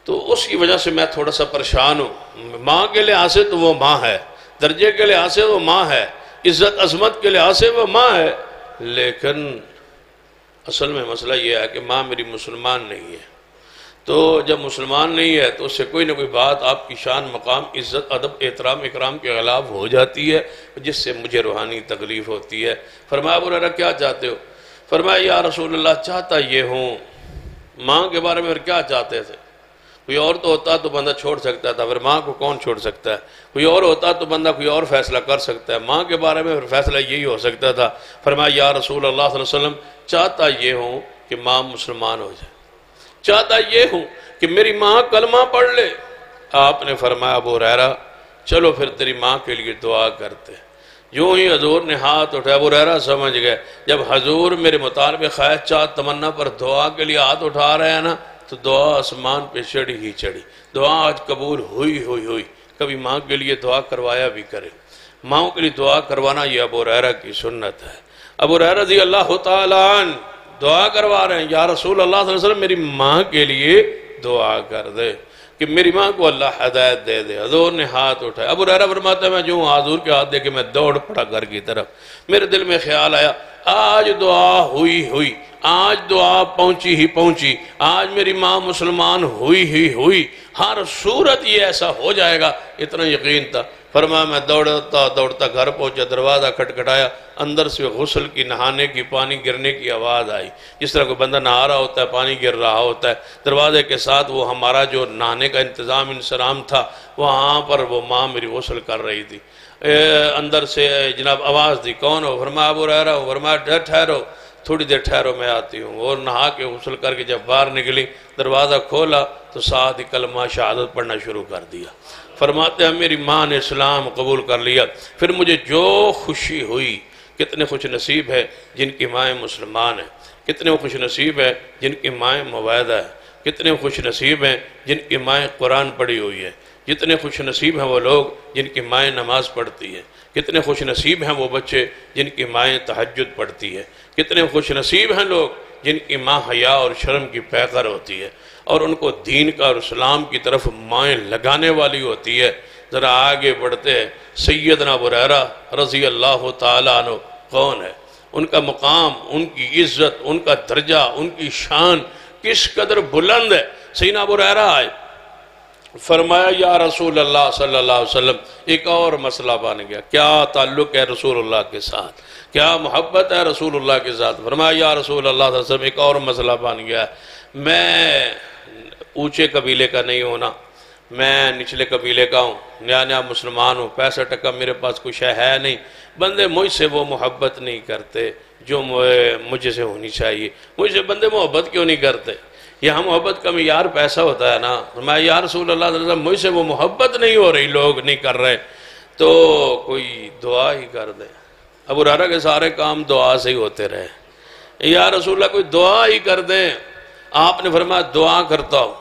تو اس کی وجہ سے میں تھوڑا سا پریشان ہوں۔ ماں کے لحاظ سے تو وہ ماں ہے، درجے کے لحاظ سے وہ ماں ہے، عزت عظمت کے لحاظ سے وہ ماں ہے، لیکن اصل میں مسئلہ یہ ہے کہ ماں میری مسلمان نہیں ہے۔ تو جب مسلمان نہیں ہے تو اس سے کوئی نہ کوئی بات آپ کی شان مقام عزت ادب احترام اکرام کے خلاف ہو جاتی ہے، جس سے مجھے روحانی تکلیف ہوتی ہے۔ فرمایا ابو ہریرہ کیا چاہتے ہو؟ فرمایا یا رسول اللہ چاہتا یہ ہوں، ماں کے بارے میں پھر کیا چاہتے تھے؟ کوئی اور تو ہوتا تو بندہ چھوڑ سکتا تھا، پھر ماں کو کون چھوڑ سکتا ہے؟ کوئی اور ہوتا تو بندہ کوئی اور فیصلہ کر سکتا ہے، ماں کے بارے میں پھر فیصلہ یہی ہو سکتا تھا۔ فرمایا یا رسول اللہ صلی اللہ علیہ وسلم چاہتا یہ ہوں کہ ماں مسلمان ہو جائے، چاہتا یہ ہوں کہ میری ماں کلمہ پڑھ لے۔ آپ نے فرمایا ابو ہریرہ چلو پھر تیری ماں کے لیے دعا کرتے۔ یوں ہی حضور نے ہاتھ اٹھایا، ابو ہریرہ سمجھ گئے جب حضور میرے مطالبے خواہش چاہت تمنا پر دعا کے لیے ہاتھ اٹھا رہے ہیں نا، تو دعا آسمان پہ چڑھی ہی چڑھی، دعا آج قبول ہوئی۔ کبھی ماں کے لیے دعا کروایا بھی کرے، ماں کے لیے دعا کروانا یہ ابو ہریرہ کی سنت ہے۔ ابو ہریرہ رضی اللہ تعالیٰ عنہ دعا کروا رہے ہیں، یا رسول اللہ صلی اللہ علیہ وسلم میری ماں کے لیے دعا کر دے کہ میری ماں کو اللہ ہدایت دے دے۔ حضور نے ہاتھ اٹھایا، ابو ہریرہ فرماتا ہے میں جو حضور کے ہاتھ دے کے میں دوڑ پڑا گھر کی طرف۔ میرے دل میں خیال آیا آج دعا ہوئی، آج دعا پہنچی، آج میری ماں مسلمان ہوئی، ہر صورت یہ ایسا ہو جائے گا، اتنا یقین تھا۔ فرمایا میں دوڑتا گھر پہنچا، دروازہ کھٹکھٹایا، اندر سے غسل کی نہانے کی پانی گرنے کی آواز آئی، جس طرح کوئی بندہ نہا رہا ہوتا ہے پانی گر رہا ہوتا ہے۔ دروازے کے ساتھ وہ ہمارا جو نہانے کا انتظام تھا وہاں پر وہ ماں میری غسل کر رہی تھی۔ اندر سے جناب آواز دی، کون ہو؟ فرمایا ابو ہریرہ ہو۔ فرمایا ٹھہرو، تھوڑی دیر ٹھہرو میں آتی ہوں۔ اور نہا کے غسل کر کے جب باہر نکلی، دروازہ کھولا تو ساتھ ہی کلمہ شہادت پڑھنا شروع کر دیا۔ فرماتے ہیں میری ماں نے اسلام قبول کر لیا۔ پھر مجھے جو خوشی ہوئی، کتنے خوش نصیب ہے جن کی مائیں مسلمان ہیں، کتنے خوش نصیب ہے جن کی مائیں موعظہ ہے، کتنے خوش نصیب ہیں جن کی مائیں قرآن پڑھی ہوئی ہے، جتنے خوش نصیب ہیں وہ لوگ جن کی مائیں نماز پڑھتی ہے، کتنے خوش نصیب ہیں وہ بچے جن کی مائیں تہجد پڑھتی ہے، کتنے خوش نصیب ہیں لوگ جن کی ماں حیا اور شرم کی پیکر ہوتی ہے اور ان کو دین کا اور اسلام کی طرف مائیں لگانے والی ہوتی ہے۔ ذرا آگے بڑھتے ہیں، سیدنا ابو ہریرہ رضی اللہ تعالیٰ عنہ کون ہے؟ ان کا مقام، ان کی عزت، ان کا درجہ، ان کی شان کس قدر بلند ہے۔ سیدنا ابو ہریرہ آئے، فرمایا یا رسول اللہ صلی اللہ علیہ وسلم ایک اور مسئلہ بن گیا، کیا تعلق ہے رسول اللہ کے ساتھ، کیا محبت ہے رسول اللہ کے ساتھ؟ فرمایا یا رسول اللہ صلی اللہ علیہ وسلم ایک اور مسئلہ بن گیا، میں اونچے قبیلے کا نہیں ہونا، میں نچلے قبیلے کا ہوں، نیا مسلمان ہوں، پیسہ ٹکا میرے پاس کچھ ہے نہیں، بندے مجھ سے وہ محبت نہیں کرتے جو مجھے سے ہونی چاہیے، مجھ سے بندے محبت کیوں نہیں کرتے؟ یہاں محبت کا معیار پیسہ ہوتا ہے نا۔ میں یا رسول اللہ صلی اللہ علیہ وسلم مجھ سے وہ محبت نہیں ہو رہی، لوگ نہیں کر رہے، تو کوئی دعا ہی کر دے۔ ابو ہریرہ کے سارے کام دعا سے ہی ہوتے رہے، یا رسول اللہ کوئی دعا ہی کر دیں۔ آپ نے فرمایا دعا کرتا ہوں۔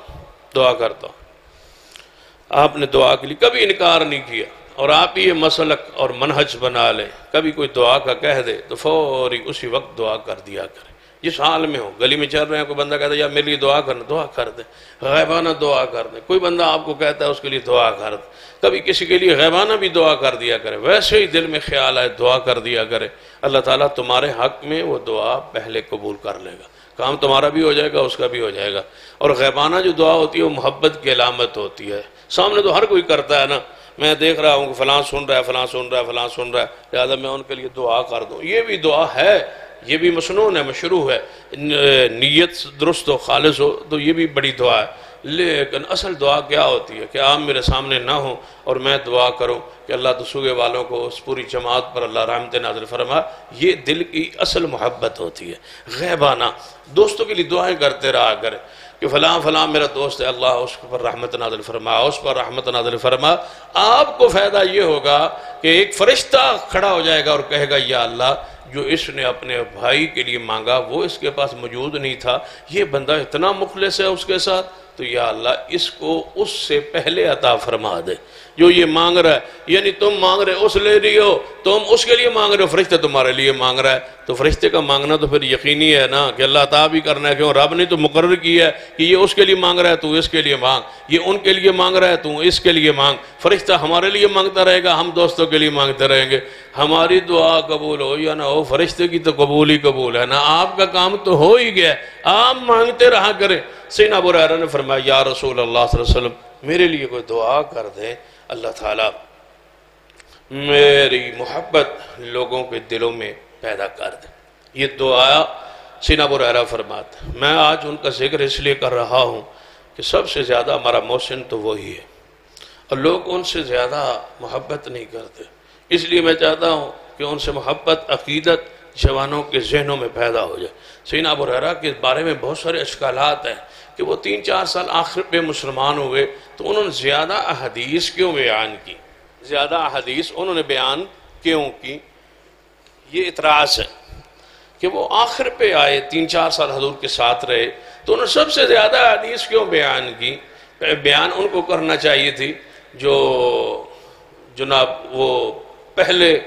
آپ نے دعا کے لیے کبھی انکار نہیں کیا، اور آپ یہ مسلک اور منہج بنا لیں، کبھی کوئی دعا کا کہہ دے تو فوری اسی وقت دعا کر دیا کریں، جس حال میں ہو۔ گلی میں چل رہے ہیں، کوئی بندہ کہتا ہے یا میرے لیے دعا کرنا، دعا کر دیں، غیبانہ دعا کر دیں۔ کوئی بندہ آپ کو کہتا ہے اس کے لیے دعا کر دیں، کبھی کسی کے لیے غیبانہ بھی دعا کر دیا کرے، ویسے ہی دل میں خیال آئے دعا کر دیا کرے، اللہ تعالیٰ تمہارے حق میں وہ دعا پہلے قبول کر لے گا، کام تمہارا بھی ہو جائے گا، اس کا بھی ہو جائے گا۔ اور غیبانہ جو دعا ہوتی ہے وہ محبت کی علامت ہوتی ہے، سامنے تو ہر کوئی کرتا ہے نا، میں دیکھ رہا ہوں کہ فلاں سن رہا ہے، فلاں سن رہا ہے، فلاں سن رہا ہے، لہٰذا میں ان کے لیے دعا کر دوں، یہ بھی دعا ہے، یہ بھی مسنون ہے، مشروع ہے، نیت درست ہو، خالص ہو تو یہ بھی بڑی دعا ہے۔ لیکن اصل دعا کیا ہوتی ہے کہ آپ میرے سامنے نہ ہوں اور میں دعا کروں کہ اللہ دسوگے والوں کو اس پوری جماعت پر اللہ رحمت نازل فرما. یہ دل کی اصل محبت ہوتی ہے. غیبانہ دوستوں کے لیے دعائیں کرتے رہا کریں کہ فلاں فلاں میرا دوست ہے، اللہ اس پر رحمت نازل فرما، اس پر رحمت نازل فرما. آپ کو فائدہ یہ ہوگا کہ ایک فرشتہ کھڑا ہو جائے گا اور کہے گا یا اللہ جو اس نے اپنے بھائی کے لیے مانگا وہ اس کے پاس موجود نہیں تھا، یہ بندہ اتنا مخلص ہے اس کے ساتھ، تو یا اللہ اس کو اس سے پہلے عطا فرما دے جو یہ مانگ رہا ہے. یعنی تم مانگ رہے اس لے رہی ہو، تم اس کے لیے مانگ رہے ہو، فرشتہ تمہارے لیے مانگ رہا ہے. تو فرشتے کا مانگنا تو پھر یقینی ہے نا کہ اللہ عطا بھی کرنا ہے. کیوں؟ رب نے تو مقرر کیا ہے کہ یہ اس کے لیے مانگ رہا ہے تو اس کے لیے مانگ، یہ ان کے لیے مانگ رہا ہے تو اس کے لیے مانگ. فرشتہ ہمارے لیے مانگتا رہے گا، ہم دوستوں کے لیے مانگتے رہیں گے. ہماری دعا قبول ہو یا نہ ہو، فرشتے کی تو قبول ہی قبول ہے نا. آپ کا کام تو ہو ہی گیا، آپ مانگتے رہا کریں. سیدنا ابو ہریرہ نے فرمایا یا رسول اللہ صلی اللہ علیہ وسلم میرے لیے کوئی دعا کر دیں، اللہ تعالیٰ میری محبت لوگوں کے دلوں میں پیدا کر دیں. یہ دعا سیدنا ابو ہریرہ فرماتے. میں آج ان کا ذکر اس لیے کر رہا ہوں کہ سب سے زیادہ ہمارا محسن تو وہی ہے اور لوگ ان سے زیادہ محبت نہیں کرتے. اس لیے میں چاہتا ہوں کہ ان سے محبت عقیدت جوانوں کے ذہنوں میں پیدا ہو جائے. سیدنا ابو ہریرہ کے بارے میں بہت سارے اشکالات ہیں کہ وہ 3-4 سال آخر پہ مسلمان ہوئے تو انہوں نے زیادہ احادیث کیوں بیان کی، زیادہ احادیث انہوں نے بیان کیوں کی. یہ اعتراض ہے کہ وہ آخر پہ آئے 3-4 سال حضور کے ساتھ رہے تو انہوں نے سب سے زیادہ احادیث کیوں بیان کی. بیان ان کو کرنا چاہیے تھی جو جناب وہ پہلے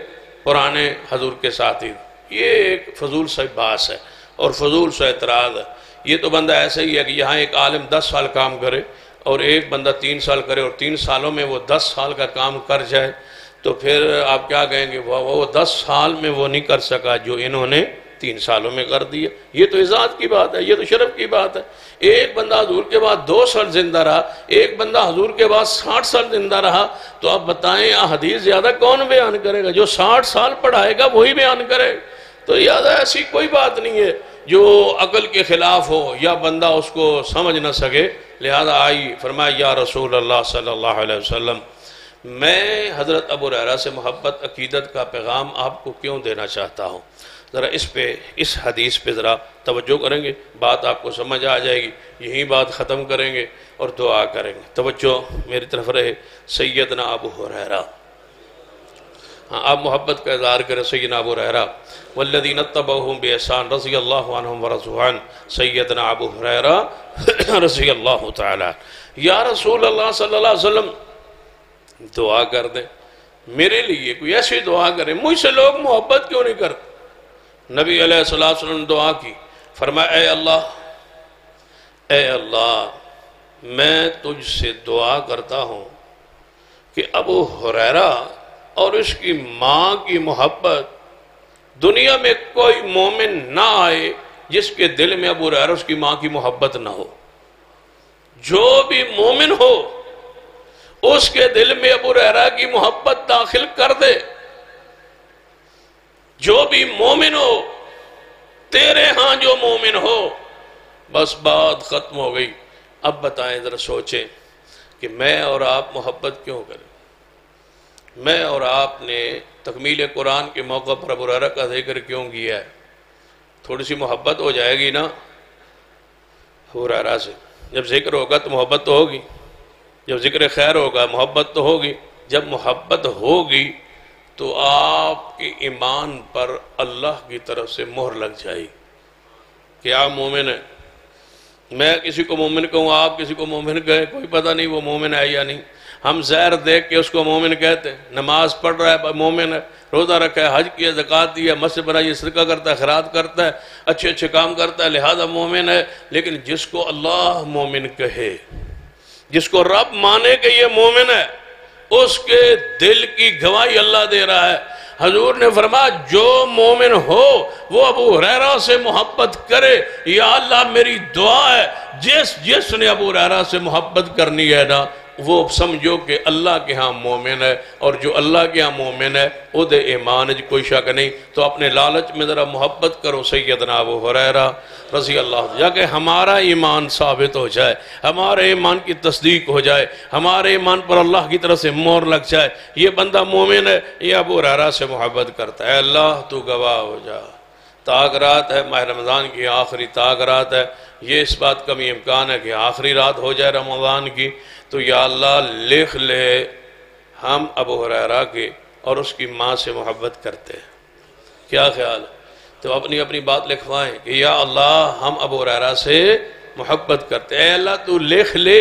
پرانے حضور کے ساتھ ہی. یہ ایک فضول سا باس ہے اور فضول سا اعتراض ہے. یہ تو بندہ ایسا ہی ہے کہ یہاں ایک عالم 10 سال کام کرے اور ایک بندہ 3 سال کرے اور 3 سالوں میں وہ 10 سال کا کام کر جائے تو پھر آپ کیا کہیں گے وہ 10 سال میں وہ نہیں کر سکا جو انہوں نے 3 سالوں میں کر دیا. یہ تو عزت کی بات ہے، یہ تو شرف کی بات ہے. ایک بندہ حضور کے بعد 2 سال زندہ رہا، ایک بندہ حضور کے بعد 60 سال زندہ رہا. تو آپ بتائیں احادیث زیادہ کون بیان کرے گا؟ جو 60 سال پڑھائے گا وہی بیان کرے. تو یاد ایسی کوئی بات نہیں ہے جو عقل کے خلاف ہو یا بندہ اس کو سمجھ نہ سکے. لہذا آئی فرمایا یا رسول اللہ صلی اللہ علیہ وسلم میں حضرت ابو ہریرہ سے محبت عقیدت کا پیغام آپ کو کیوں دینا چاہتا ہوں. ذرا اس حدیث پہ ذرا توجہ کریں گے، بات آپ کو سمجھ آ جائے گی. یہی بات ختم کریں گے اور دعا کریں گے. توجہ میری طرف رہے. سیدنا ابو ہریرہ، ہاں آپ محبت کا اظہار کریں. سیدنا ابو ہریرہ والذین اتبعوہم بإحسان رضی اللہ عنہم ورضوا عنہ. سیدنا ابو ہریرہ رضی اللہ تعالی. یا رسول اللہ صلی اللہ علیہ وسلم دعا کر دیں میرے لیے، کوئی ایسی دعا کریں. مجھ سے لوگ محبت کیوں نہیں کرتے؟ نبی علیہ الصلوۃ والسلام نے دعا کی، فرمایا اے اللہ میں تجھ سے دعا کرتا ہوں کہ ابو ہریرہ اور اس کی ماں کی محبت دنیا میں کوئی مومن نہ آئے جس کے دل میں ابو ہریرہ اس کی ماں کی محبت نہ ہو. جو بھی مومن ہو اس کے دل میں ابو ہریرہ کی محبت داخل کر دے. جو بھی مومن ہو، تیرے ہاں جو مومن ہو، بس بات ختم ہو گئی. اب بتائیں ذرا سوچیں کہ میں اور آپ محبت کیوں کریں؟ میں اور آپ نے تکمیل قرآن کے موقع پر ابو ہریرہ کا ذکر کیوں کیا ہے؟ تھوڑی سی محبت ہو جائے گی نا ابو ہریرہ سے. جب ذکر ہوگا تو محبت تو ہوگی، جب ذکر خیر ہوگا محبت تو ہوگی. جب محبت ہوگی تو آپ کے ایمان پر اللہ کی طرف سے مہر لگ جائے گی کہ آپ مومن ہیں. میں کسی کو مومن کہوں، آپ کسی کو مومن کہیں، کوئی پتہ نہیں وہ مومن ہے یا نہیں. ہم زہر دیکھ کے اس کو مومن کہتے ہیں. نماز پڑھ رہا ہے مومن ہے، روزہ رکھا ہے، حج کیا، زکوٰۃ دیا، مسجد بنائی، صدقہ کرتا ہے، خیرات کرتا ہے، اچھے اچھے کام کرتا ہے، لہذا مومن ہے. لیکن جس کو اللہ مومن کہے، جس کو رب مانے کہ یہ مومن ہے، اس کے دل کی گواہی اللہ دے رہا ہے. حضور نے فرمایا جو مومن ہو وہ ابو ہریرہ سے محبت کرے. یا اللہ میری دعا ہے جس نے ابو ہریرہ سے محبت کرنی ہے نا وہ سمجھو کہ اللہ کے ہاں مومن ہے، اور جو اللہ کے ہاں مومن ہے او دے ایمان وچ کوئی شک نہیں۔ تو اپنے لالچ میں ذرا محبت کرو سیدنا ابو ہریرہ رضی اللہ عنہ، یا کہ ہمارا ایمان ثابت ہو جائے، ہمارے ایمان کی تصدیق ہو جائے، ہمارے ایمان پر اللہ کی طرف سے مور لگ جائے، یہ بندہ مومن ہے، یہ ابو ہریرہ سے محبت کرتا ہے۔ اللہ تو گواہ ہو جا، تاک رات ہے، ماہ رمضان کی آخری تاک رات ہے، یہ اس بات کا بھی امکان ہے کہ آخری رات ہو جائے رمضان کی، تو یا اللہ لکھ لے ہم ابو ہریرہ کے اور اس کی ماں سے محبت کرتے ہیں۔ کیا خیال ہے؟ تو اپنی اپنی بات لکھوائیں کہ یا اللہ ہم ابو ہریرہ سے محبت کرتے ہیں۔ اے اللہ تو لکھ لے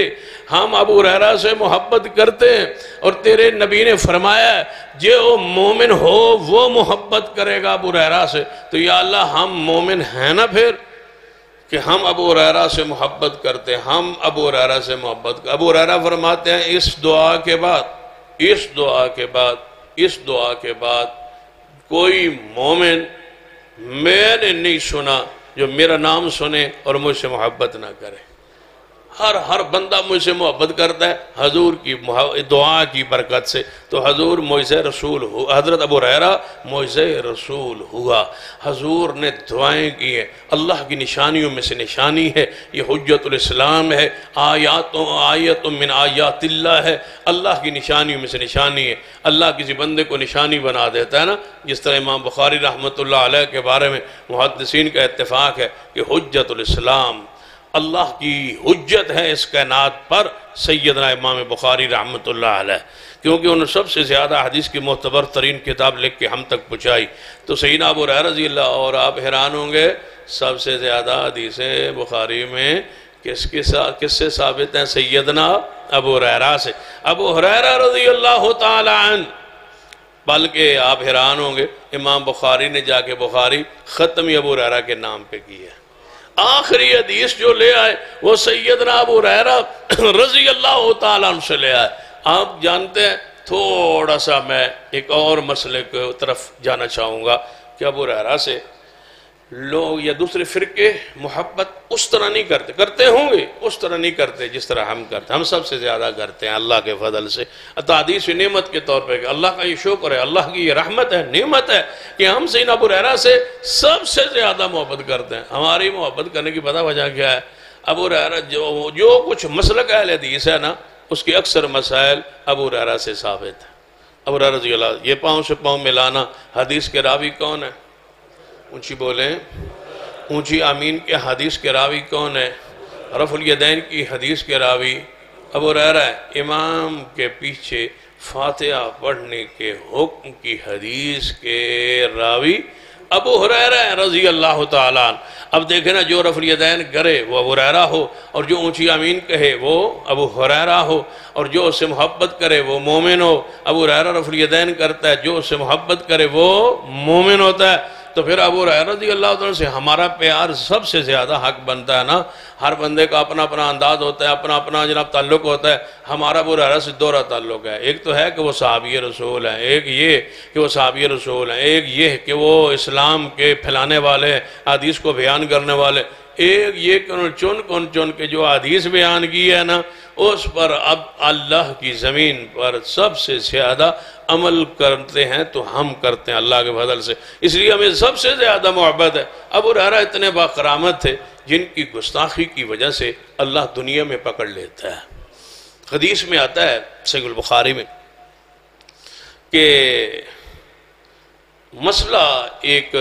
ہم ابو ہریرہ سے محبت کرتے ہیں، اور تیرے نبی نے فرمایا ہے جو مومن ہو وہ محبت کرے گا ابو ہریرہ سے، تو یا اللہ ہم مومن ہیں نا پھر کہ ہم ابو ہریرہ سے محبت کرتے ہیں، ہم ابو ہریرہ سے محبت کرتے۔ ابو ہریرہ فرماتے ہیں اس دعا کے بعد کوئی مومن میں نے نہیں سنا جو میرا نام سنے اور مجھ سے محبت نہ کرے۔ ہر بندہ مجھ سے محبت کرتا ہے حضور کی دعا کی برکت سے، تو حضور معجزہ رسول ہوا، حضرت ابو ہریرہ معجزہ رسول ہوا، حضور نے دعائیں کی ہیں، اللہ کی نشانیوں میں سے نشانی ہے، یہ حجت الاسلام ہے، آیت من آیات اللہ ہے، اللہ کی نشانیوں میں سے نشانی ہے۔ اللہ کسی بندے کو نشانی بنا دیتا ہے نا، جس طرح امام بخاری رحمۃ اللہ علیہ کے بارے میں محدثین کا اتفاق ہے کہ حجت الاسلام، اللہ کی حجت ہے اس کائنات پر سیدنا امام بخاری رحمۃ اللہ علیہ، کیونکہ انہوں نے سب سے زیادہ حدیث کی معتبر ترین کتاب لکھ کے ہم تک پہنچائی۔ تو سیدنا ابو ہریرہ رضی اللہ، اور آپ حیران ہوں گے سب سے زیادہ حدیثیں بخاری میں کس سے ثابت ہیں؟ سیدنا ابو ہریرہ سے، ابو ہریرہ رضی اللہ تعالی عنہ۔ بلکہ آپ حیران ہوں گے امام بخاری نے جا کے بخاری ختم ابو ہریرہ کے نام پہ کی ہے، آخری حدیث جو لے آئے وہ سیدنا ابو ہریرہ رضی اللہ تعالیٰ عنہ سے لے آئے۔ آپ جانتے ہیں تھوڑا سا میں ایک اور مسئلے کی طرف جانا چاہوں گا کہ ابو ہریرہ سے لوگ یا دوسرے فرقے محبت اس طرح نہیں کرتے ہوں گے، اس طرح نہیں کرتے جس طرح ہم کرتے، ہم سب سے زیادہ کرتے ہیں اللہ کے فضل سے، حدیث نعمت کے طور پہ کہ اللہ کا یہ شکر ہے، اللہ کی یہ رحمت ہے، نعمت ہے کہ ہم سیدنا ابو ہریرہ سے سب سے زیادہ محبت کرتے ہیں۔ ہماری محبت کرنے کی پتہ وجہ کیا ہے؟ ابو ہریرہ جو کچھ مسلک اہل حدیث ہے نا، اس کے اکثر مسائل ابو ہریرہ سے ثابت ہے۔ ابو ہریرہ رضی اللہ، یہ پاؤں سے پاؤں ملانا، حدیث کے راوی کون ہے؟ اونچی بولیں، اونچی آمین کے حدیث کے راوی کون ہے؟ رفع الیدین کی حدیث کے راوی ابو ہریرہ ہے۔ امام کے پیچھے فاتحہ پڑھنے کے حکم کی حدیث کے راوی ابو ہریرہ رضی اللہ تعالیٰ عنہ۔ اب دیکھیں نا، جو رفع الیدین کرے وہ ابو ہریرہ ہو، اور جو اونچی آمین کہے وہ ابو ہریرہ ہو، اور جو اس سے محبت کرے وہ مومن ہو۔ ابو ہریرہ رفع الیدین کرتا ہے، جو اس سے محبت کرے وہ مومن ہوتا ہے۔ تو پھر ابو ہریرہ رضی اللہ عنہ سے ہمارا پیار سب سے زیادہ حق بنتا ہے نا۔ ہر بندے کا اپنا اپنا انداز ہوتا ہے، اپنا اپنا جناب تعلق ہوتا ہے۔ ہمارا ابو ہریرہ سے دوہرا تعلق ہے، ایک تو ہے کہ وہ صحابی رسول ہیں، ایک یہ کہ وہ صحابی رسول ہیں، ایک یہ کہ وہ اسلام کے پھیلانے والے ہیں، حدیث کو بیان کرنے والے، ایک یہ کہ انہوں نے چن کے جو حدیث بیان کی ہے نا، اس پر اب اللہ کی زمین پر سب سے زیادہ عمل کرتے ہیں تو ہم کرتے ہیں اللہ کے فضل سے، اس لیے ہمیں سب سے زیادہ محبت ہے۔ ابو ہریرہ اتنے باکرامت تھے جن کی گستاخی کی وجہ سے اللہ دنیا میں پکڑ لیتا ہے۔ حدیث میں آتا ہے صحیح البخاری میں کہ مسئلہ ایک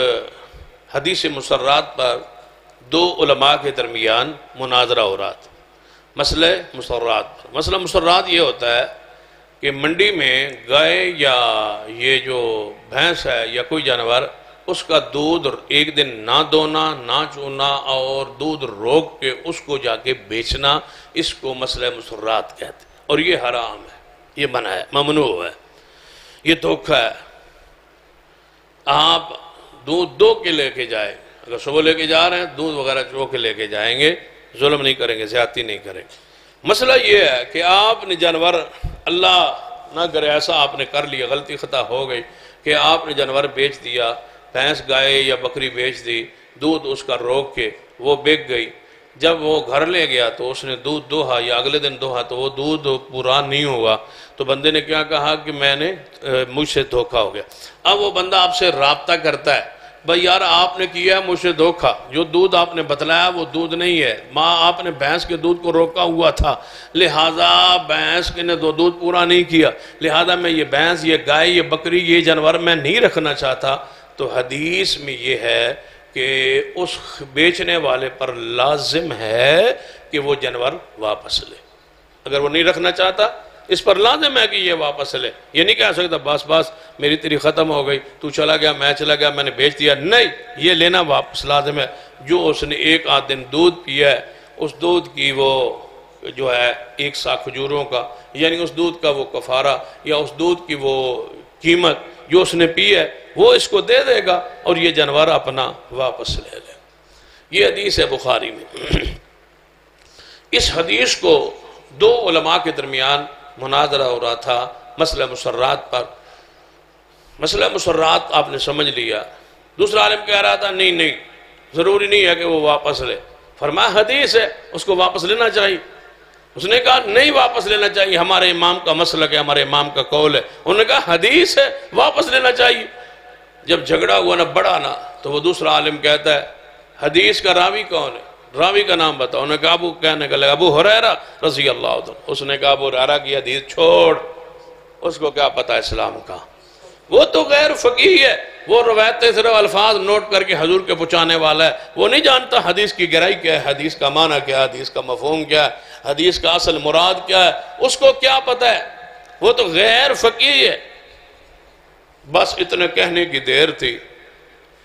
حدیث مسرات پر دو علماء کے درمیان مناظرہ ہو رہا تھا، مسئلہ مسرات پر۔ مسئلہ مسرات یہ ہوتا ہے کہ منڈی میں گائے یا یہ جو بھینس ہے یا کوئی جانور، اس کا دودھ ایک دن نہ دونا نہ چونا اور دودھ روک کے اس کو جا کے بیچنا، اس کو مسئلہ مسرات کہتے ہیں، اور یہ حرام ہے، یہ منع ہے، ممنوع ہے، یہ دھوکہ ہے۔ آپ دودھ دو کے لے کے جائیں، اگر صبح لے کے جا رہے ہیں دودھ وغیرہ چو کے لے کے جائیں گے، ظلم نہیں کریں گے، زیادتی نہیں کریں گے۔ مسئلہ یہ ہے کہ آپ نے جانور، اللہ نہ کرے ایسا آپ نے کر لیا، غلطی خطا ہو گئی کہ آپ نے جانور بیچ دیا، بھینس گائے یا بکری بیچ دی، دودھ اس کا روک کے وہ بک گئی، جب وہ گھر لے گیا تو اس نے دودھ دوہا یا اگلے دن دوہا تو وہ دودھ پورا نہیں ہوا، تو بندے نے کیا کہا کہ میں نے مجھ سے دھوکا ہو گیا۔ اب وہ بندہ آپ سے رابطہ کرتا ہے، بھائی یار آپ نے کیا مجھ سے دھوکا، جو دودھ آپ نے بتلایا وہ دودھ نہیں ہے، آپ نے بھینس کے دودھ کو روکا ہوا تھا، لہٰذا بھینس نے دودھ پورا نہیں کیا، لہٰذا میں یہ بھینس، یہ گائے، یہ بکری، یہ جانور میں نہیں رکھنا چاہتا۔ تو حدیث میں یہ ہے کہ اس بیچنے والے پر لازم ہے کہ وہ جانور واپس لے، اگر وہ نہیں رکھنا چاہتا اس پر لازم ہے کہ یہ واپس لے۔ یہ نہیں کہہ سکتا بس میری تیری ختم ہو گئی، تو چلا گیا، میں چلا گیا، میں نے بیچ دیا، نہیں، یہ لینا واپس لازم ہے۔ جو اس نے ایک آدھ دن دودھ پیا ہے، اس دودھ کی وہ جو ہے 1 سا کھجوروں کا، یعنی اس دودھ کا وہ کفارہ یا اس دودھ کی وہ قیمت جو اس نے پی ہے وہ اس کو دے دے گا اور یہ جانور اپنا واپس لے لے۔ یہ حدیث ہے بخاری میں۔ اس حدیث کو 2 علماء کے درمیان مناظرہ ہو رہا تھا مسئلہ مسرات پر۔ مسئلہ مسرات آپ نے سمجھ لیا، دوسرا عالم کہہ رہا تھا نہیں ضروری نہیں ہے کہ وہ واپس لے، فرمایا حدیث ہے اس کو واپس لینا چاہیے۔ اس نے کہا نہیں واپس لینا چاہیے، ہمارے امام کا مسلک ہے، ہمارے امام کا قول ہے۔ انہوں نے کہا حدیث ہے واپس لینا چاہیے۔ جب جھگڑا ہوا نا بڑا نا تو وہ دوسرا عالم کہتا ہے حدیث کا راوی کون ہے، راوی کا نام بتاؤ۔ انہوں نے کہا کہنے کا لگا ابو ہریرہ رضی اللہ عنہ۔ اس نے کہا ابو ہریرہ کی حدیث چھوڑ، اس کو کیا پتہ اسلام کا، وہ تو غیر فقیہ ہے، وہ روایتیں صرف الفاظ نوٹ کر کے حضور کے پہنچانے والا ہے، وہ نہیں جانتا حدیث کی گہرائی کیا ہے، حدیث کا معنی کیا ہے، حدیث کا مفہوم کیا ہے، حدیث کا اصل مراد کیا ہے، اس کو کیا پتہ ہے، وہ تو غیر فقیہ ہے۔ بس اتنے کہنے کی دیر تھی،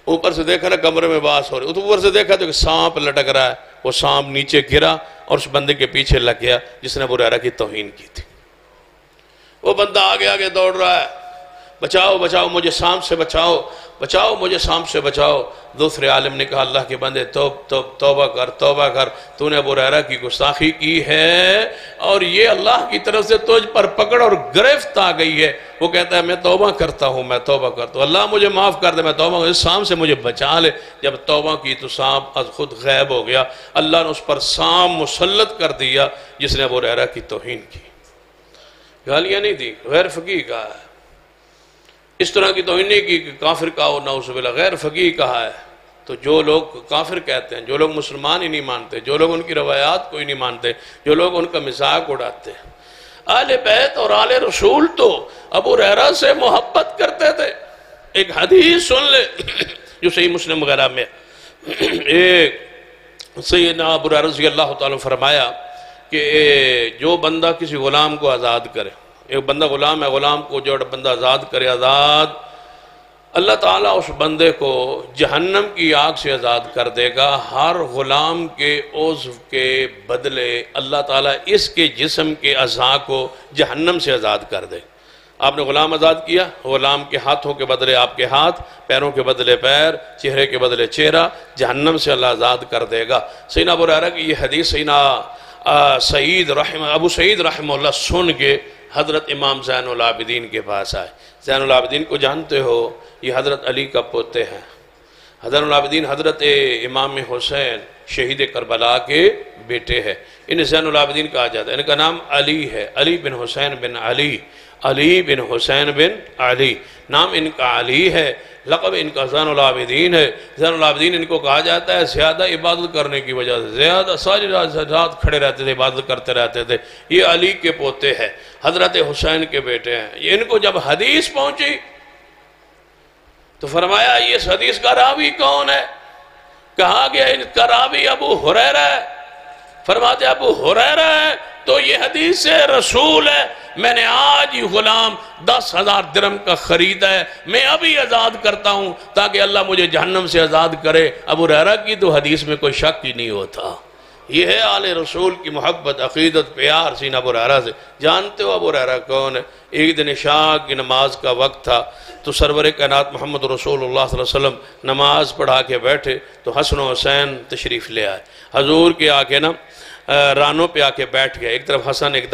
اوپر سے دیکھا نا کمرے میں باس ہو رہی، اوپر سے دیکھا تو کہ سانپ لٹک رہا ہے، وہ سانپ نیچے گرا اور اس بندے کے پیچھے لگ گیا جس نے ابو ہریرہ کی توہین کی تھی۔ وہ بندہ آگے آگے دوڑ رہا ہے، بچاؤ بچاؤ مجھے سانپ سے بچاؤ، بچاؤ مجھے سانپ سے بچاؤ۔ دوسرے عالم نے کہا اللہ کے بندے توبہ کر، توبہ کر، تو نے ابو ہریرہ کی گستاخی کی ہے اور یہ اللہ کی طرف سے تجھ پر پکڑ اور گرفت آ گئی ہے۔ وہ کہتا ہے میں توبہ کرتا ہوں، میں توبہ کرتا ہوں، اللہ مجھے معاف کر دے، میں توبہ کرتا ہوں، اس سانپ سے مجھے بچا لے۔ جب توبہ کی تو سانپ از خود غائب ہو گیا، اللہ نے اس پر سانپ مسلط کر دیا جس نے ابو ہریرہ کی توہین کی۔ گالیاں نہیں دی، غیر فقیہ کہا ہے، اس طرح کی توہین نہیں کی کہ کافر کہا ہو، نعوذ باللہ، غیر فقیہ کہا ہے۔ تو جو لوگ کافر کہتے ہیں، جو لوگ مسلمان ہی نہیں مانتے، جو لوگ ان کی روایات کو ہی نہیں مانتے، جو لوگ ان کا مذاق اڑاتے ہیں، آل بیت اور آل رسول تو ابو ہریرہ سے محبت کرتے تھے۔ ایک حدیث سن لے جو صحیح مسلم وغیرہ میں، ایک سیدنا ابو ہریرہ رضی اللہ تعالیٰ فرمایا کہ جو بندہ کسی غلام کو آزاد کرے، ایک بندہ غلام ہے، غلام کو جو بندہ آزاد کرے، آزاد، اللہ تعالیٰ اس بندے کو جہنم کی آگ سے آزاد کر دے گا۔ ہر غلام کے عضو کے بدلے اللہ تعالیٰ اس کے جسم کے اعضاء کو جہنم سے آزاد کر دے۔ آپ نے غلام آزاد کیا، غلام کے ہاتھوں کے بدلے آپ کے ہاتھ، پیروں کے بدلے پیر، چہرے کے بدلے چہرہ، جہنم سے اللہ آزاد کر دے گا۔ سیدنا ابو ہریرہ کی یہ حدیث سیدنا ابو سعید رحمہ اللہ سن کے حضرت امام زین العابدین کے پاس آئے۔ زین العابدین کو جانتے ہو، یہ حضرت علی کا پوتے ہیں۔ حضرت العابدین حضرت امام حسین شہید کربلا کے بیٹے ہیں، انہیں زین العابدین کہا جاتا ہے۔ ان کا نام علی ہے، علی بن حسین بن علی، علی بن حسین بن علی، نام ان کا علی ہے، لقب ان کا زین العابدین ہے۔ زین العابدین ان کو کہا جاتا ہے زیادہ عبادت کرنے کی وجہ سے، زیادہ ساری رات کھڑے رہتے تھے، عبادت کرتے رہتے تھے۔ یہ علی کے پوتے ہیں، حضرت حسین کے بیٹے ہیں۔ ان کو جب حدیث پہنچی تو فرمایا یہ اس حدیث کا راوی کون ہے؟ کہا گیا ان کا راوی ابو ہریرہ ہے۔ فرماتے ابو ہریرہ ہے تو یہ حدیث رسول ہے، میں نے آج ہی غلام 10,000 درہم کا خریدا ہے، میں ابھی آزاد کرتا ہوں تاکہ اللہ مجھے جہنم سے آزاد کرے۔ ابو ہریرہ کی تو حدیث میں کوئی شک ہی نہیں ہوتا۔ یہ ہے آل رسول کی محبت، عقیدت، پیار سینہ ابو ہریرہ سے۔ جانتے ہو ابو ہریرہ کون ہے؟ ایک دن عشاء کی نماز کا وقت تھا تو سرور کائنات محمد رسول اللہ صلی اللہ علیہ وسلم نماز پڑھا کے بیٹھے تو حسن و حسین تشریف لے آئے۔ حضور کے آ کے نا رانوں پہ آ کے بیٹھ گئے، ایک طرف حسن ایک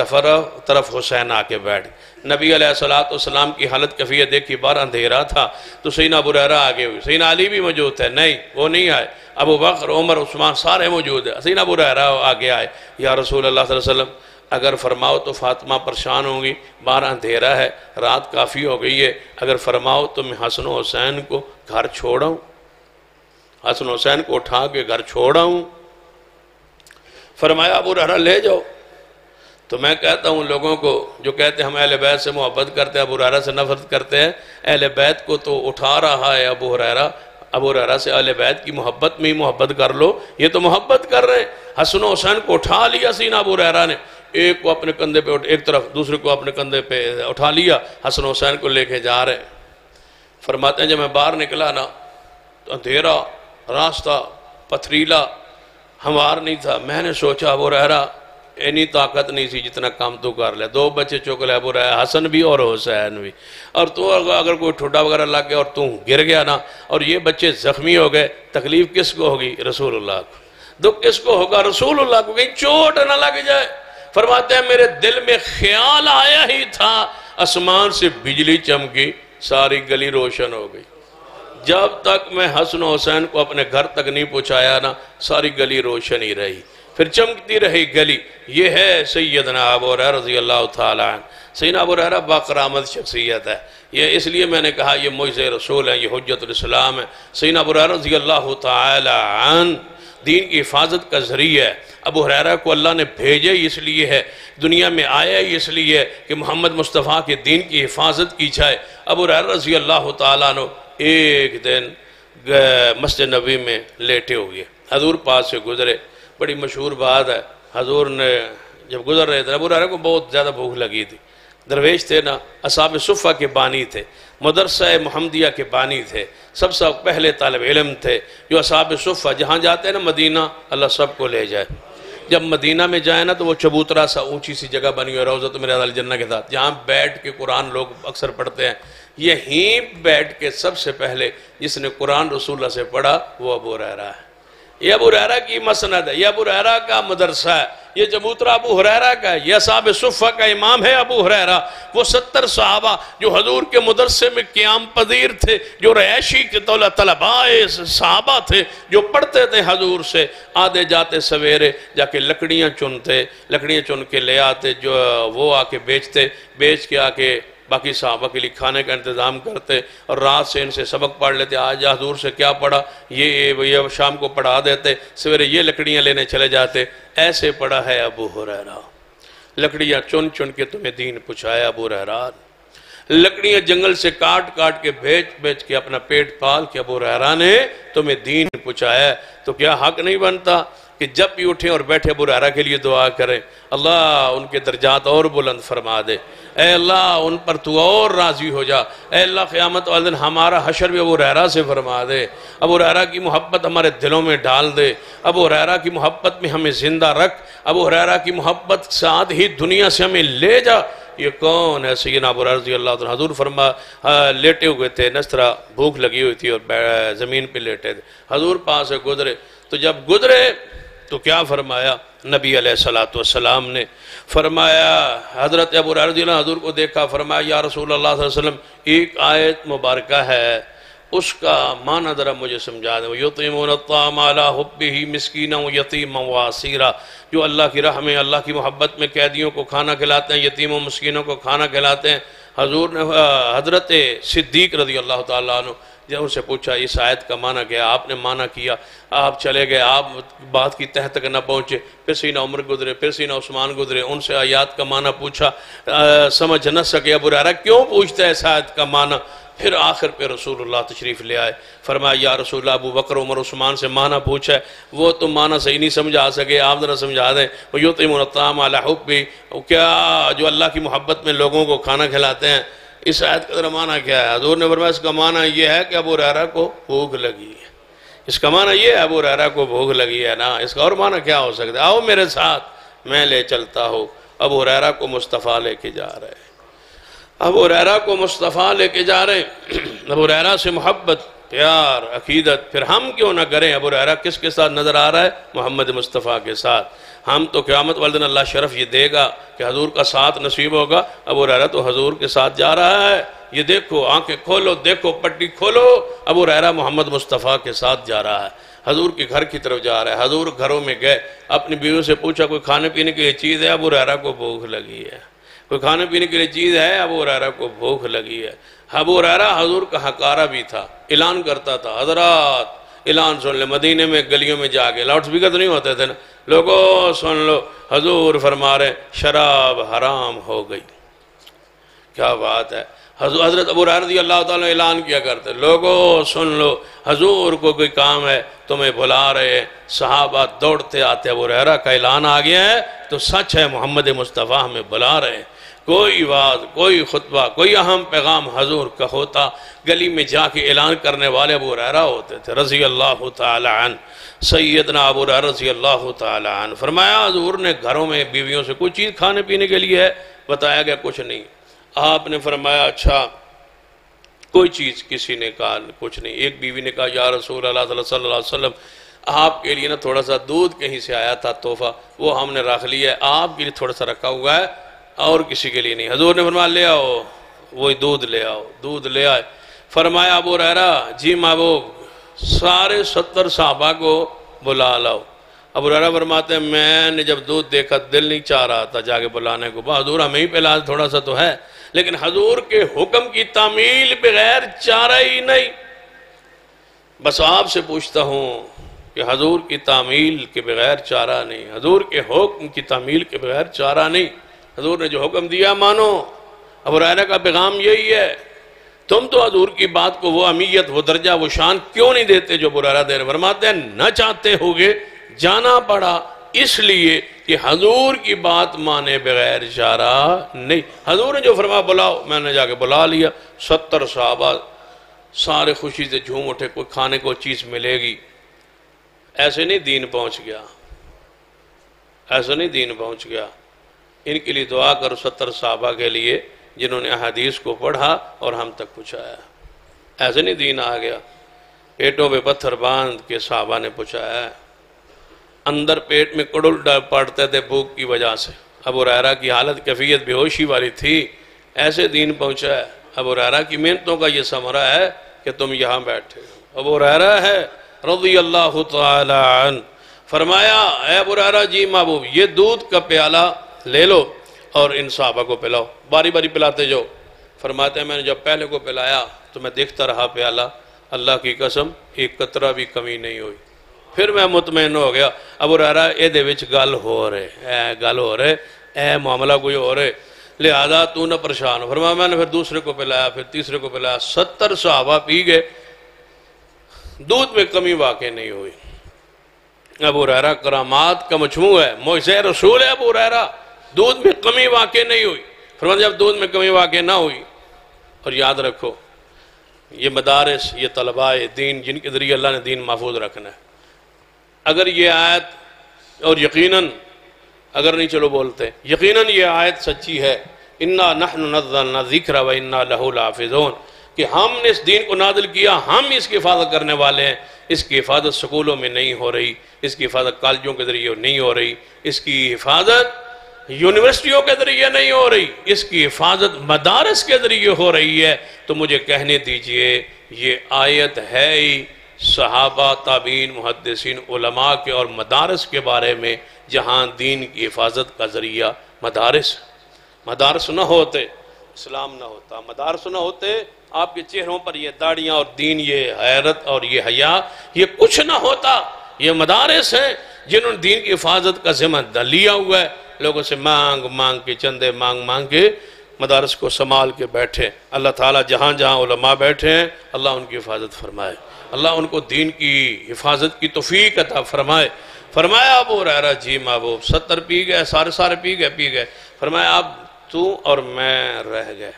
طرف حسین آ کے بیٹھ گئے۔ نبی علیہ السلام کی حالت کیفیت دیکھی، باہر اندھیرا تھا تو سیدنا ابو ہریرہ آگے ہوئے، سیدنا علی بھی موجود تھے، نہیں وہ نہیں آئے، ابو بکر عمر عثمان سارے موجود ہیں، سیدنا ابو ہریرہ آگے آئے، یا رسول اللہ صلی اللہ علیہ وسلم اگر فرماؤ تو فاطمہ پریشان ہوں گی، باہر اندھیرا ہے، رات کافی ہو گئی ہے، اگر فرماؤ تو میں حسن و حسین کو گھر چھوڑاؤں، حسن و حسین کو اٹھا کے گھر چھوڑاؤں؟ فرمایا ابو ہریرہ لے جاؤ۔ تو میں کہتا ہوں لوگوں کو جو کہتے ہیں ہم اہل بیت سے محبت کرتے ہیں، ابو ہریرہ سے نفرت کرتے ہیں، اہل بیت کو تو اٹھا رہا ہے ابو ہریرہ سے اہل بیت کی محبت میں ہی محبت کر لو، یہ تو محبت کر رہے ہیں۔ حسن و حسین کو اٹھا لیا سیدنا ابو ہریرہ نے، ایک کو اپنے کندھے پہ ایک طرف دوسرے کو اپنے کندھے پہ اٹھا لیا، حسن و حسین کو لے کے جا رہے ہیں۔ فرماتے ہیں جب میں باہر نکلا نا تو اندھیرا، راستہ پتھریلا، ہموار نہیں تھا، میں نے سوچا ابو ہریرہ اینی طاقت نہیں سی جتنا کام تو کر لے، 2 بچے چک لے ابو ہریرہ، حسن بھی اور حسین بھی، اور تو اگر کوئی ٹھوٹا وغیرہ لگ گیا اور تو گر گیا نا اور یہ بچے زخمی ہو گئے، تکلیف کس کو ہوگی؟ رسول اللہ کو۔ دکھ کس کو ہوگا؟ رسول اللہ کو، کہیں چوٹ نہ لگ جائے۔ فرماتے ہیں میرے دل میں خیال آیا ہی تھا، آسمان سے بجلی چمکی، ساری گلی روشن ہو گئی۔ جب تک میں حسن و حسین کو اپنے گھر تک نہیں پہنچایا نا ساری گلی روشن ہی رہی، پھر چمکتی رہی گلی۔ یہ ہے سیدنا ابو ہریرہ رضی اللہ تعالیٰ عنہ۔ سیدنا ابو ہریرہ باکرامت شخصیت ہے، یہ اس لیے میں نے کہا یہ معجزہ رسول ہے، یہ حجت الاسلام ہے۔ سیدنا ابو ہریرہ رضی اللہ تعالیٰ عنہ دین کی حفاظت کا ذریعہ ہے۔ ابو ہریرہ کو اللہ نے بھیجے اس لیے ہے، دنیا میں آیا اس لیے ہے کہ محمد مصطفیٰ کے دین کی حفاظت کی جائے۔ ابو ہریرہ رضی اللہ تعالیٰ عنہ ایک دن مسجد نبوی میں لیٹے ہوئے، حضور پاس سے گزرے، بڑی مشہور بات ہے، حضور نے جب گزر رہے تھے ابو ہریرہ کو بہت زیادہ بھوک لگی تھی، درویش تھے نا، اصحاب صفہ کے بانی تھے، مدرسہ محمدیہ کے بانی تھے، سب سے پہلے طالب علم تھے، جو اصحاب صفہ جہاں جاتے ہیں نا مدینہ، اللہ سب کو لے جائے۔ جب مدینہ میں جائے نا تو وہ چبوترا سا اونچی سی جگہ بنی ہوئی ہے روضۃ من ریاض الجنہ کے ساتھ، جہاں بیٹھ کے قرآن لوگ اکثر پڑھتے ہیں، یہیں بیٹھ کے سب سے پہلے جس نے قرآن رسول اللہ سے پڑھا وہ ابو ہریرہ ہے۔ یہ ابو ہریرہ کی مسند ہے، یہ ابو ہریرہ کا مدرسہ ہے، یہ چبوترا ابو ہریرہ کا ہے، یہ اصحاب صفہ کا امام ہے ابو ہریرہ۔ وہ 70 صحابہ جو حضور کے مدرسے میں قیام پذیر تھے، جو رہائشی کے طلباء صحابہ تھے، جو پڑھتے تھے حضور سے، آدھے جاتے سویرے جا کے لکڑیاں چن کے لے آتے، جو وہ آ کے بیچتے، بیچ کے آ کے باقی صحابہ کے لیے کھانے کا انتظام کرتے، اور رات سے ان سے سبق پڑھ لیتے، آج حضور سے کیا پڑھا، یہ شام کو پڑھا دیتے، سویرے یہ لکڑیاں لینے چلے جاتے۔ ایسے پڑھا ہے ابو ہریرہ، لکڑیاں چن چن کے تمہیں دین پہنچایا ابو ہریرہ، لکڑیاں جنگل سے کاٹ کے بیچ کے اپنا پیٹ پال کے ابو ہریرہ نے تمہیں دین پہنچایا۔ تو کیا حق نہیں بنتا کہ جب بھی اٹھیں اور بیٹھے ابو ہریرہ کے لیے دعا کریں، اللہ ان کے درجات اور بلند فرما دے، اے اللہ ان پر تو اور راضی ہو جا، اے اللہ قیامت والے دن ہمارا حشر بھی ابو ہریرہ سے فرما دے، ابو ہریرہ کی محبت ہمارے دلوں میں ڈال دے، ابو ہریرہ کی محبت میں ہمیں زندہ رکھ، ابو ہریرہ کی محبت ساتھ ہی دنیا سے ہمیں لے جا۔ یہ کون ہے؟ سیدنا ابو ہریرہ رضی اللہ عنہ۔ حضور لیٹے ہوئے تھے، اس طرح بھوک لگی ہوئی تھی اور زمین پہ لیٹے تھے، حضور پاس سے گزرے، تو جب گزرے تو کیا فرمایا نبی علیہ السلام نے؟ فرمایا حضرت ابو ہریرہ رضی اللہ عنہ حضور کو دیکھا، فرمایا یا رسول اللہ صلی اللہ علیہ وسلم ایک آیت مبارکہ ہے، اس کا معنی ذرا مجھے سمجھا دیں۔ وَيُطْعِمُونَ الطَّعَامَ عَلَىٰ حُبِّهِ مِسْكِينًا وَيَتِيمًا وَأَسِيرًا، جو اللہ کی راہ میں اللہ کی محبت میں قیدیوں کو کھانا کھلاتے ہیں، یتیموں مسکینوں کو کھانا کھلاتے ہیں۔ حضور نے حضرت صدیق رضی اللہ تعالیٰ عنہ جب ان سے پوچھا اس آیت کا معنی کیا، آپ نے معنی کیا، آپ چلے گئے، آپ بات کی تہ تک نہ پہنچے، پھر سیدنا عمر گزرے، پھر سیدنا عثمان گزرے، ان سے آیات کا معنی پوچھا، سمجھ نہ سکے ابو ہریرہ کیوں پوچھتا ہے اس آیت کا معنی، پھر آخر پہ رسول اللہ تشریف لے آئے، فرمایا یا رسول اللہ ابو بکر عمر عثمان سے معنی پوچھا ہے، وہ تو معنی صحیح نہیں سمجھا سکے، آپ ذرا سمجھا دیں۔ وَيُطْعِمُونَ الطَّعَامَ عَلَىٰ حُبِّهِ، کیا جو اللہ کی محبت میں لوگوں کو کھانا کھلاتے ہیں، اس آیت کا ذرا معنی کیا ہے؟ حضور نے فرمایا اس کا معنی یہ ہے کہ ابو ہریرہ کو بھوک لگی ہے، اس کا معنی یہ ہے ابو ہریرہ کو بھوک لگی ہے نا، اس کا اور معنی کیا ہو سکتا ہے؟ آؤ میرے ساتھ میں لے چلتا ہوں۔ ابو ہریرہ کو مصطفیٰ لے کے جا رہے ہیں، ابو ہریرہ کو مصطفیٰ لے کے جا رہے ہیں، ابو ہریرہ سے محبت، پیار، عقیدت، پھر ہم کیوں نہ کریں؟ ابو ہریرہ کس کے ساتھ نظر آ رہا ہے؟ محمد مصطفیٰ کے ساتھ۔ ہم تو قیامت والے دن اللہ شرف یہ دے گا کہ حضور کا ساتھ نصیب ہوگا. ابو ہریرہ تو حضور کے ساتھ جا رہا ہے. یہ دیکھو، آنکھیں کھولو، دیکھو پٹی کھولو، ابو ہریرہ محمد مصطفیٰ کے ساتھ جا رہا ہے، حضور کے گھر کی طرف جا رہا ہے. حضور گھروں میں گئے، اپنی بیویوں سے پوچھا کوئی کھانے پینے کے لیے چیز ہے؟ ابو ہریرہ کو بھوک لگی ہے. کوئی کھانے پینے کے لیے چیز ہے؟ ابو ہریرہ کو بھوک لگی ہے. ابو ہریرہ حضور کا حقارہ بھی تھا، اعلان کرتا تھا، حضرات اعلان سن لے. مدینے میں گلیوں میں جا کے، لاؤڈ سپیکر تو نہیں ہوتے تھے نا، لوگوں سن لو، حضور فرما رہے شراب حرام ہو گئی. کیا بات ہے. حضرت ابو ہریرہ رضی اللہ تعالیٰ اعلان کیا کرتے، لوگوں سن لو، حضور کو کوئی کام ہے، تمہیں بلا رہے. صحابہ دوڑتے آتے، ابو ہریرہ کا اعلان آ گیا ہے تو سچ ہے، محمد مصطفیٰ ہمیں بلا رہے. کوئی بات، کوئی خطبہ، کوئی اہم پیغام حضور کا ہوتا، گلی میں جا کے اعلان کرنے والے ابو ہریرہ ہوتے تھے رضی اللہ تعالی عنہ. سیدنا ابو ہریرہ رضی اللہ تعالی عنہ فرمایا حضور نے گھروں میں بیویوں سے کوئی چیز کھانے پینے کے لیے ہے؟ بتایا گیا کچھ نہیں. آپ نے فرمایا اچھا کوئی چیز؟ کسی نے کہا کچھ نہیں. ایک بیوی نے کہا یا رسول اللہ صلی اللہ علیہ وسلم آپ کے لیے نا تھوڑا سا دودھ کہیں سے آیا تھا تحفہ، وہ ہم نے رکھ لیا ہے، آپ کے لیے تھوڑا سا رکھا ہوا ہے اور کسی کے لیے نہیں. حضور نے فرمایا لے آؤ، وہی دودھ لے آؤ. دودھ لے آئے. فرمایا ابو ہریرہ جی محبوب سارے 70 صحابہ کو بلا لاؤ. ابو ہریرہ فرماتے ہیں میں نے جب دودھ دیکھا دل نہیں چاہ رہا تھا جا کے بلانے کو، حضور ہمیں ہی پہلا تھوڑا سا تو ہے، لیکن حضور کے حکم کی تعمیل بغیر چارہ ہی نہیں. بس آپ سے پوچھتا ہوں کہ حضور کی تعمیل کے بغیر چارہ نہیں، حضور کے حکم کی تعمیل کے بغیر چارہ نہیں. حضور نے جو حکم دیا مانو. ابو ہریرہ کا پیغام یہی ہے. تم تو حضور کی بات کو وہ اہمیت، وہ درجہ، وہ شان کیوں نہیں دیتے جو ابو ہریرہ دے رہے؟ فرماتے ہیں نہ چاہتے ہوگے جانا پڑا اس لیے کہ حضور کی بات مانے بغیر چارہ نہیں. حضور نے جو فرمایا بلاؤ، میں نے جا کے بلا لیا. 70 صحابہ سارے خوشی سے جھوم اٹھے، کوئی کھانے کو چیز ملے گی. ایسے نہیں دین پہنچ گیا، ایسے نہیں دین پہنچ گیا. ان کے لیے دعا کرو 70 صحابہ کے لیے جنہوں نے احادیث کو پڑھا اور ہم تک پہنچایا. ایسے نہیں دین آ گیا. پیٹوں پہ پتھر باندھ کے صحابہ نے پہنچایا. اندر پیٹ میں کڑل پڑتے تھے بھوک کی وجہ سے. ابو ہریرہ کی حالت کیفیت بے ہوشی والی تھی. ایسے دین پہنچا ہے. ابو ہریرہ کی محنتوں کا یہ ثمرہ ہے کہ تم یہاں بیٹھے. ابو ہریرہ ہے رضی اللہ تعالی عنہ. فرمایا اے ابو ہریرہ جی محبوب یہ دودھ کا پیالہ لے لو اور ان صحابہ کو پلاؤ. باری باری پلاتے جاؤ. فرماتے ہیں میں نے جب پہلے کو پلایا تو میں دیکھتا رہا پیالہ، اللہ کی قسم ایک قطرہ بھی کمی نہیں ہوئی. پھر میں مطمئن ہو گیا ابو ہریرہ اے دے وچ گل ہو رہے اے معاملہ کوئی ہو رہے، لہذا تو نہ پریشان ہو. فرمایا میں نے پھر دوسرے کو پلایا، پھر تیسرے کو پلایا. 70 صحابہ پی گئے، دودھ میں کمی واقع نہیں ہوئی. ابو ہریرہ کرامات کا مجموع ہے، معجزہ رسول ہے. ابو ہریرہ دودھ میں کمی واقع نہیں ہوئی. فرمایا جب دودھ میں کمی واقع نہ ہوئی، اور یاد رکھو یہ مدارس، یہ طلباء دین جن کے ذریعے اللہ نے دین محفوظ رکھنا ہے، اگر یہ آیت اور یقیناً اگر نہیں چلو بولتے یقیناً یہ آیت سچی ہے اِنَّا نَحْنُ نَزَّلْنَا الذِّكْرَ وَإِنَّا لَهُ لَحَافِظُونَ کہ ہم نے اس دین کو نازل کیا، ہم اس کی حفاظت کرنے والے ہیں. اس کی حفاظت سکولوں میں نہیں ہو رہی، اس کی حفاظت کالجوں کے ذریعے نہیں ہو رہی، اس کی حفاظت یونیورسٹیوں کے ذریعے نہیں ہو رہی، اس کی حفاظت مدارس کے ذریعے ہو رہی ہے. تو مجھے کہنے دیجئے یہ آیت ہے ہی صحابہ، تابعین، محدثین، علماء کے اور مدارس کے بارے میں جہاں دین کی حفاظت کا ذریعہ مدارس نہ ہوتے اسلام نہ ہوتا. مدارس نہ ہوتے آپ کے چہروں پر یہ داڑیاں اور دین، یہ غیرت اور یہ حیا، یہ کچھ نہ ہوتا. یہ مدارس ہیں جنہوں نے دین کی حفاظت کا ذمہ لیا ہوا ہے. لوگوں سے مانگ کے چندے مانگ کے مدارس کو سنبھال کے بیٹھے. اللہ تعالیٰ جہاں جہاں علماء بیٹھے ہیں اللہ ان کی حفاظت فرمائے، اللہ ان کو دین کی حفاظت کی توفیق عطا فرمائے. فرمایا ابو ہریرہ جی محبوب 70 پی گئے، سارے پی گئے. فرمایا اب تو اور میں رہ گئے.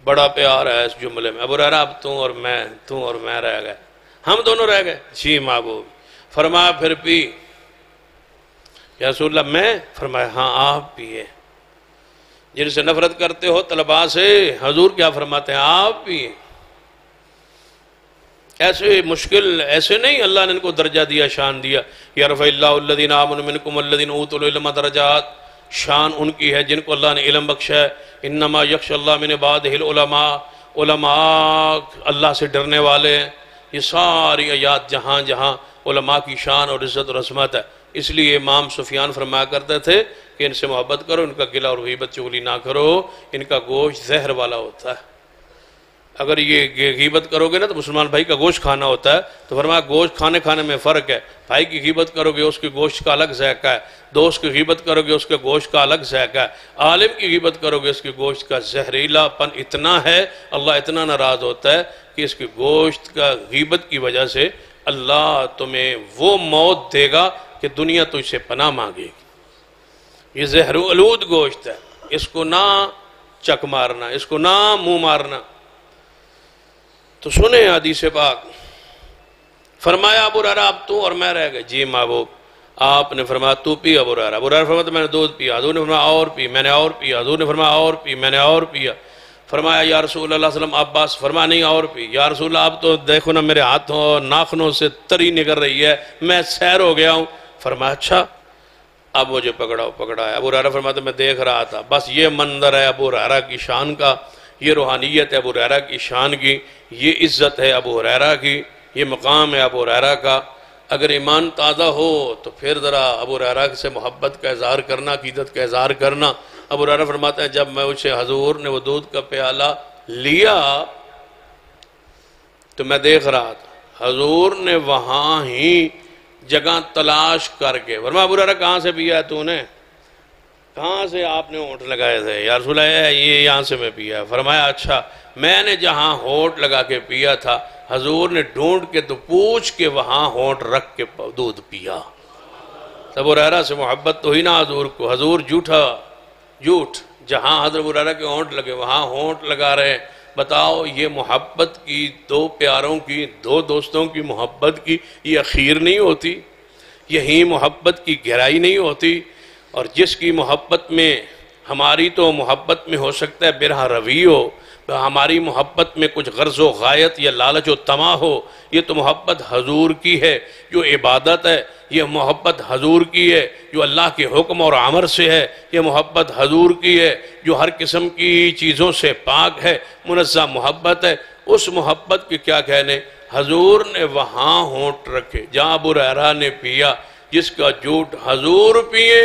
بڑا پیار ہے اس جملے میں. ابو ہریرہ اب تو اور میں رہ گئے، ہم دونوں رہ گئے. جی محبوب. فرمایا پھر پی. یا رسول اللہ میں؟ فرمایا ہاں آپ پیئے. جن سے نفرت کرتے ہو طلباء سے، حضور کیا فرماتے ہیں آپ پیئے. ایسے مشکل ایسے نہیں اللہ نے ان کو درجہ دیا، شان دیا. یرفع اللہ الذین آمنوا منکم والذین اوتوا العلم درجات. شان ان کی ہے جن کو اللہ نے علم بخشا ہے. انما یخشی اللہ من عبادہ العلماء. علماء اللہ سے ڈرنے والے ہیں. یہ ساری آیات جہاں جہاں علماء کی شان اور عزت اور عظمت ہے. اس لیے امام سفیان فرمایا کرتے تھے کہ ان سے محبت کرو، ان کا گلہ اور غیبت چغلی نہ کرو، ان کا گوشت زہر والا ہوتا ہے. اگر یہ غیبت کرو گے نا تو مسلمان بھائی کا گوشت کھانا ہوتا ہے، تو فرمایا گوشت کھانے میں فرق ہے. بھائی کی غیبت کرو گے اس کے گوشت کا الگ ذائقہ ہے، دوست کی غیبت کرو گے اس کے گوشت کا الگ ذائقہ ہے، عالم کی غیبت کرو گے اس کے گوشت کا زہریلا پن اتنا ہے، اللہ اتنا ناراض ہوتا ہے کہ اس کے گوشت کا غیبت کی وجہ سے اللہ تمہیں وہ موت دے گا کہ دنیا تجھ سے پناہ مانگے گی. یہ زہر آلود گوشت ہے، اس کو نہ چک مارنا، اس کو نہ منہ مارنا. تو سنیں حدیث پاک. فرمایا ابو ہریرہ اب تو اور میں رہ گئے. جی محبوب. آپ نے فرمایا تو پی. ابو ہریرہ فرمایا میں نے دودھ پیا. حضور نے فرمایا اور پی. میں نے اور پیا. حضور نے فرمایا اور پی. میں نے اور پیا. فرمایا یا رسول اللہ صلی اللہ علیہ وسلم عباس. فرمایا نہیں اور پی. یا رسول اللہ اب تو دیکھو نا میرے ہاتھوں اور ناخنوں سے تری نکل رہی ہے، میں سیر ہو گیا ہوں. فرمایا اچھا اب مجھے پکڑا ہے. ابو ہریرہ فرماتا میں دیکھ رہا تھا. بس یہ منظر ہے ابو ہریرہ کی شان کا، یہ روحانیت ہے ابو ہریرہ کی شان کی، یہ عزت ہے ابو ہریرہ کی، یہ مقام ہے ابو ہریرہ کا. اگر ایمان تازہ ہو تو پھر ذرا ابو ہریرہ سے محبت کا اظہار کرنا، عقیدت کا اظہار کرنا. ابو ہریرہ فرماتا ہے جب میں اسے حضور نے وہ دودھ کا پیالہ لیا تو میں دیکھ رہا تھا حضور نے وہاں ہی جگہ تلاش کر کے. فرمایا ابو ہریرہ کہاں سے پیا ہے تو نے؟ کہاں سے آپ نے ہونٹ لگائے تھے؟ یا رسول اللہ یہ یہاں سے میں پیا. فرمایا اچھا میں نے جہاں ہونٹ لگا کے پیا تھا حضور نے ڈھونڈ کے تو پوچھ کے وہاں ہونٹ رکھ کے دودھ پیا. ابو ہریرہ سے محبت تو ہی نہ حضور کو. حضور جھوٹ جہاں حضرت ابو ہریرہ کے ہونٹ لگے وہاں ہونٹ لگا رہے. بتاؤ یہ محبت کی، دو پیاروں کی، دو دوستوں کی محبت کی یہ اخیر نہیں ہوتی؟ یہی محبت کی گہرائی نہیں ہوتی؟ اور جس کی محبت میں ہماری تو محبت میں ہو سکتا ہے برہ روی ہو، ہماری محبت میں کچھ غرض و غایت یا لالچ و طمع ہو. یہ تو محبت حضور کی ہے جو عبادت ہے، یہ محبت حضور کی ہے جو اللہ کے حکم اور امر سے ہے، یہ محبت حضور کی ہے جو ہر قسم کی چیزوں سے پاک ہے، منزہ محبت ہے. اس محبت کے کیا کہنے. حضور نے وہاں ہونٹ رکھے جہاں ابو ہریرہ نے پیا. جس کا جھوٹ حضور پیے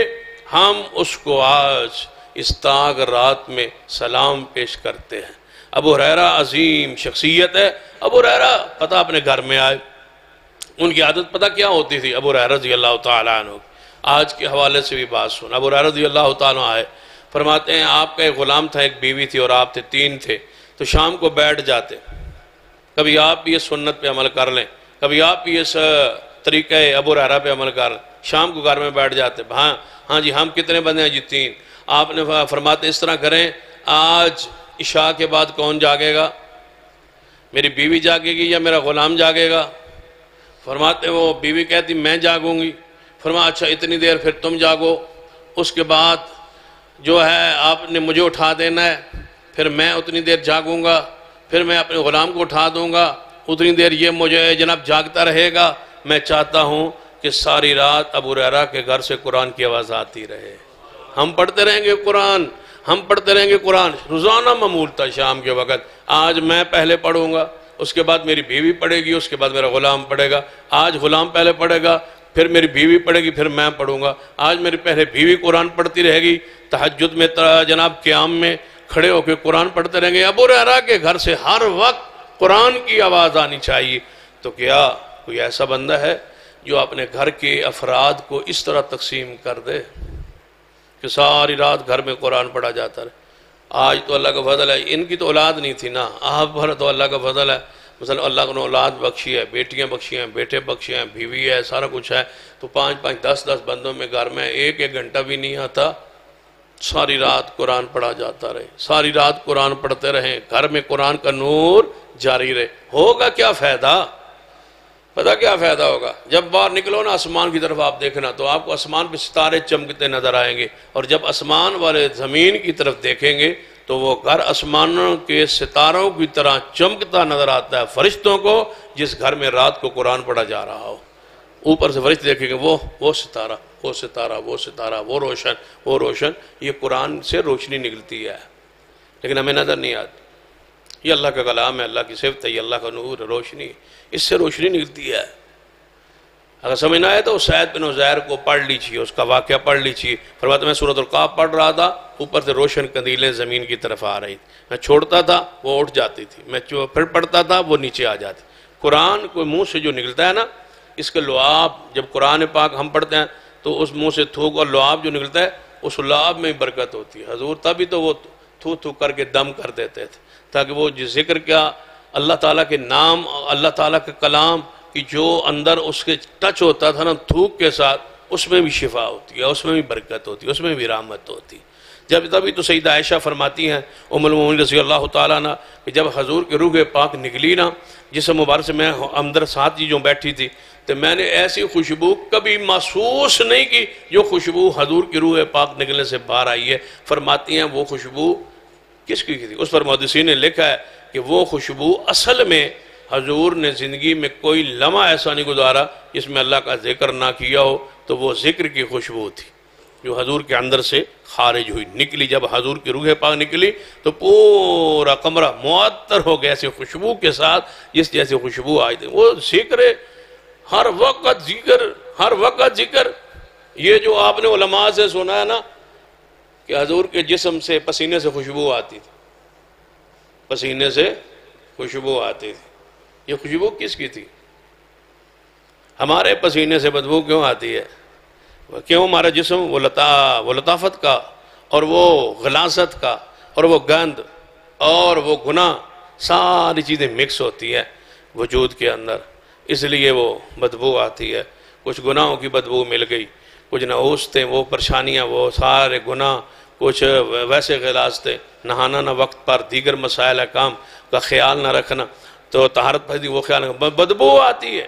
ہم اس کو آج اس تاغ رات میں سلام پیش کرتے ہیں. ابو ہریرہ عظیم شخصیت ہے. ابو ہریرہ پتہ اپنے گھر میں آئے، ان کی عادت پتہ کیا ہوتی تھی. ابو ہریرہ رضی اللہ تعالیٰ عنہ آج کے حوالے سے بھی بات سن. ابو ہریرہ رضی اللہ تعالیٰ عنہ آئے، فرماتے ہیں آپ کا ایک غلام تھا، ایک بیوی تھی اور آپ تھے، 3 تھے. تو شام کو بیٹھ جاتے. کبھی آپ بھی اس سنت پہ عمل کر لیں، کبھی آپ بھی اس طریقہ ابو ہریرہ پہ عمل کر لیں. شام کو گھر میں بیٹھ جاتے. ہاں جی ہم کتنے بندے ہیں؟ جی 3. آپ نے فرماتے اس طرح کریں آج عشاء کے بعد کون جاگے گا؟ میری بیوی جاگے گی یا میرا غلام جاگے گا؟ فرماتے وہ بیوی کہتی میں جاگوں گی. فرمایا اچھا اتنی دیر پھر تم جاگو، اس کے بعد جو ہے آپ نے مجھے اٹھا دینا ہے، پھر میں اتنی دیر جاگوں گا، پھر میں اپنے غلام کو اٹھا دوں گا، اتنی دیر یہ مجھے جناب جاگتا رہے گا. میں چاہتا ہوں کہ ساری رات ابو ہریرہ کے گھر سے قرآن کی آواز آتی رہے. ہم پڑھتے رہیں گے قرآن، ہم پڑھتے رہیں گے قرآن. روزانہ معمول تھا شام کے وقت. آج میں پہلے پڑھوں گا، اس کے بعد میری بیوی پڑھے گی، اس کے بعد میرا غلام پڑھے گا. آج غلام پہلے پڑھے گا، پھر میری بیوی پڑھے گی، پھر میں پڑھوں گا. آج میری پہلے بیوی قرآن پڑھتی رہے گی، تہجد میں جناب قیام میں کھڑے ہو کے قرآن پڑھتے رہیں گے. ابو ہریرہ کے گھر سے ہر وقت قرآن کی آواز آنی چاہیے. تو کیا کوئی ایسا بندہ ہے جو اپنے گھر کے افراد کو اس طرح تقسیم کر دے کہ ساری رات گھر میں قرآن پڑھا جاتا رہے؟ آج تو اللہ کا فضل ہے، ان کی تو اولاد نہیں تھی نا، آپ بھر تو اللہ کا فضل ہے. مثلا اللہ نے اولاد بخشی ہے، بیٹیاں بخشی ہیں، بیٹے بخشی ہیں، بیوی ہے، سارا کچھ ہے. تو 5-5 10-10 بندوں میں گھر میں 1 گھنٹہ بھی نہیں آتا، ساری رات قرآن پڑھا جاتا رہے، ساری رات قرآن پڑھتے رہیں، گھر میں قرآن کا نور جاری رہے. ہوگا کیا فائدہ؟ پتہ کیا فائدہ ہوگا؟ جب باہر نکلو نا آسمان کی طرف آپ دیکھنا تو آپ کو آسمان پہ ستارے چمکتے نظر آئیں گے، اور جب آسمان والے زمین کی طرف دیکھیں گے تو وہ گھر آسمانوں کے ستاروں کی طرح چمکتا نظر آتا ہے فرشتوں کو، جس گھر میں رات کو قرآن پڑھا جا رہا ہو۔ اوپر سے فرشتے دیکھیں گے وہ ستارہ، وہ ستارہ، وہ ستارہ، وہ روشن، وہ روشن، یہ قرآن سے روشنی نکلتی ہے، لیکن ہمیں نظر نہیں آتی۔ یہ اللہ کا کلام ہے، اللہ کی صفت ہے، یہ اللہ کا نور روشنی، اس سے روشنی نکلتی ہے۔ اگر سمجھ نہ آئے تو سعید بن عزیر کو پڑھ لیجیے، اس کا واقعہ پڑھ لیجیے۔ فرماتا میں سورۃ القاف پڑھ رہا تھا، اوپر سے روشن قندیلیں زمین کی طرف آ رہی تھی، میں چھوڑتا تھا وہ اٹھ جاتی تھی، میں پھر پڑھتا تھا وہ نیچے آ جاتی۔ قرآن کوئی منہ سے جو نکلتا ہے نا، اس کے لعاب، جب قرآن پاک ہم پڑھتے ہیں تو اس منہ سے تھوک اور لعاب جو نکلتا ہے، اس لعاب میں برکت ہوتی ہے۔ حضور تبھی تو وہ تھو تھو کر کے دم کر دیتے تھے، تاکہ وہ ذکر کیا اللہ تعالیٰ کے نام، اللہ تعالیٰ کے کلام کی جو اندر اس کے ٹچ ہوتا تھا نا تھوک کے ساتھ، اس میں بھی شفا ہوتی ہے، اس میں بھی برکت ہوتی ہے، اس میں بھی رحمت ہوتی ہے۔ جب تبھی تو سیدہ عائشہ فرماتی ہیں ام المومنین رضی اللہ تعالیٰ عنہ کہ جب حضور کے روح پاک نکلی نا جسم مبارک سے، میں اندر ساتھ جو بیٹھی تھی، تو میں نے ایسی خوشبو کبھی محسوس نہیں کی جو خوشبو حضور کی روح پاک نکلنے سے باہر آئی ہے۔ فرماتی ہیں وہ خوشبو کس کی تھی؟ اس پر محدثین نے لکھا ہے کہ وہ خوشبو اصل میں حضور نے زندگی میں کوئی لمحہ ایسا نہیں گزارا جس میں اللہ کا ذکر نہ کیا ہو، تو وہ ذکر کی خوشبو تھی جو حضور کے اندر سے خارج ہوئی، نکلی۔ جب حضور کی روح پاک نکلی تو پورا کمرہ معطر ہو گیا ایسی خوشبو کے ساتھ جس جیسے خوشبو آئی تھی۔ وہ ذکر، ہر وقت ذکر، ہر وقت ذکر۔ یہ جو آپ نے علماء سے سنا ہے نا کہ حضور کے جسم سے پسینے سے خوشبو آتی تھی، پسینے سے خوشبو آتی تھی، یہ خوشبو کس کی تھی؟ ہمارے پسینے سے بدبو کیوں آتی ہے؟ کیوں ہمارا جسم وہ لطافت کا اور وہ غلاظت کا اور وہ گند اور وہ گناہ ساری چیزیں مکس ہوتی ہے وجود کے اندر، اس لیے وہ بدبو آتی ہے۔ کچھ گناہوں کی بدبو مل گئی، کچھ نحوستیں، وہ پریشانیاں، وہ سارے گناہ، کچھ ویسے غلاظتیں، نہانا نہ وقت پر، دیگر مسائل احکام کا خیال نہ رکھنا، تو طہارت پھر وہ خیال نہ، بدبو آتی ہے۔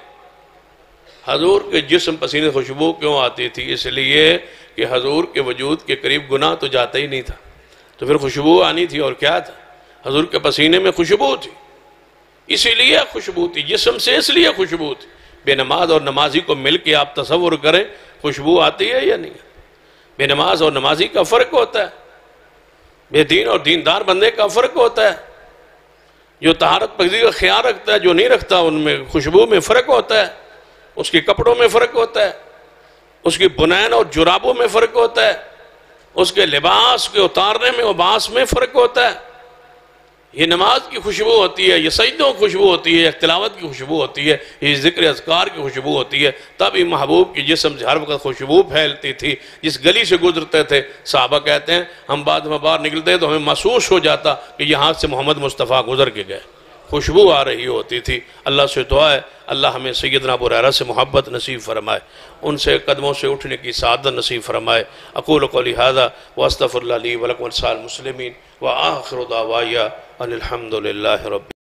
حضور کے جسم پسینے خوشبو کیوں آتی تھی؟ اس لیے کہ حضور کے وجود کے قریب گناہ تو جاتا ہی نہیں تھا، تو پھر خوشبو آنی تھی۔ اور کیا تھا؟ حضور کے پسینے میں خوشبو تھی، اسی لیے خوشبو تھی، جسم سے اس لیے خوشبو تھی۔ بے نماز اور نمازی کو مل کے آپ تصور کریں خوشبو آتی ہے یا نہیں؟ بے نماز اور نمازی کا فرق ہوتا ہے، بے دین اور دیندار بندے کا فرق ہوتا ہے، جو طہارت پاکی کا خیال رکھتا ہے، جو نہیں رکھتا، ان میں خوشبو میں فرق ہوتا ہے، اس کے کپڑوں میں فرق ہوتا ہے، اس کی بنین اور جرابوں میں فرق ہوتا ہے، اس کے لباس کے اتارنے میں لباس میں فرق ہوتا ہے۔ یہ نماز کی خوشبو ہوتی ہے، یہ سجدوں کی خوشبو ہوتی ہے، یہ تلاوت کی خوشبو ہوتی ہے، یہ ذکر اذکار کی خوشبو ہوتی ہے۔ تبھی محبوب کی جسم سے ہر وقت خوشبو پھیلتی تھی۔ جس گلی سے گزرتے تھے صحابہ کہتے ہیں ہم بعد میں باہر نکلتے تو ہمیں محسوس ہو جاتا کہ یہاں سے محمد مصطفیٰ گزر کے گئے، خوشبو آ رہی ہوتی تھی۔ اللہ سے دعا ہے اللہ ہمیں سیدنا ابو ہریرہ سے محبت نصیب فرمائے، ان سے قدموں سے اٹھنے کی سعادت نصیب فرمائے۔ اقول قولی ھذا واستغفر اللہ لی ولکم ولسائر المسلمین وآخر دعوایا ان الحمد للہ رب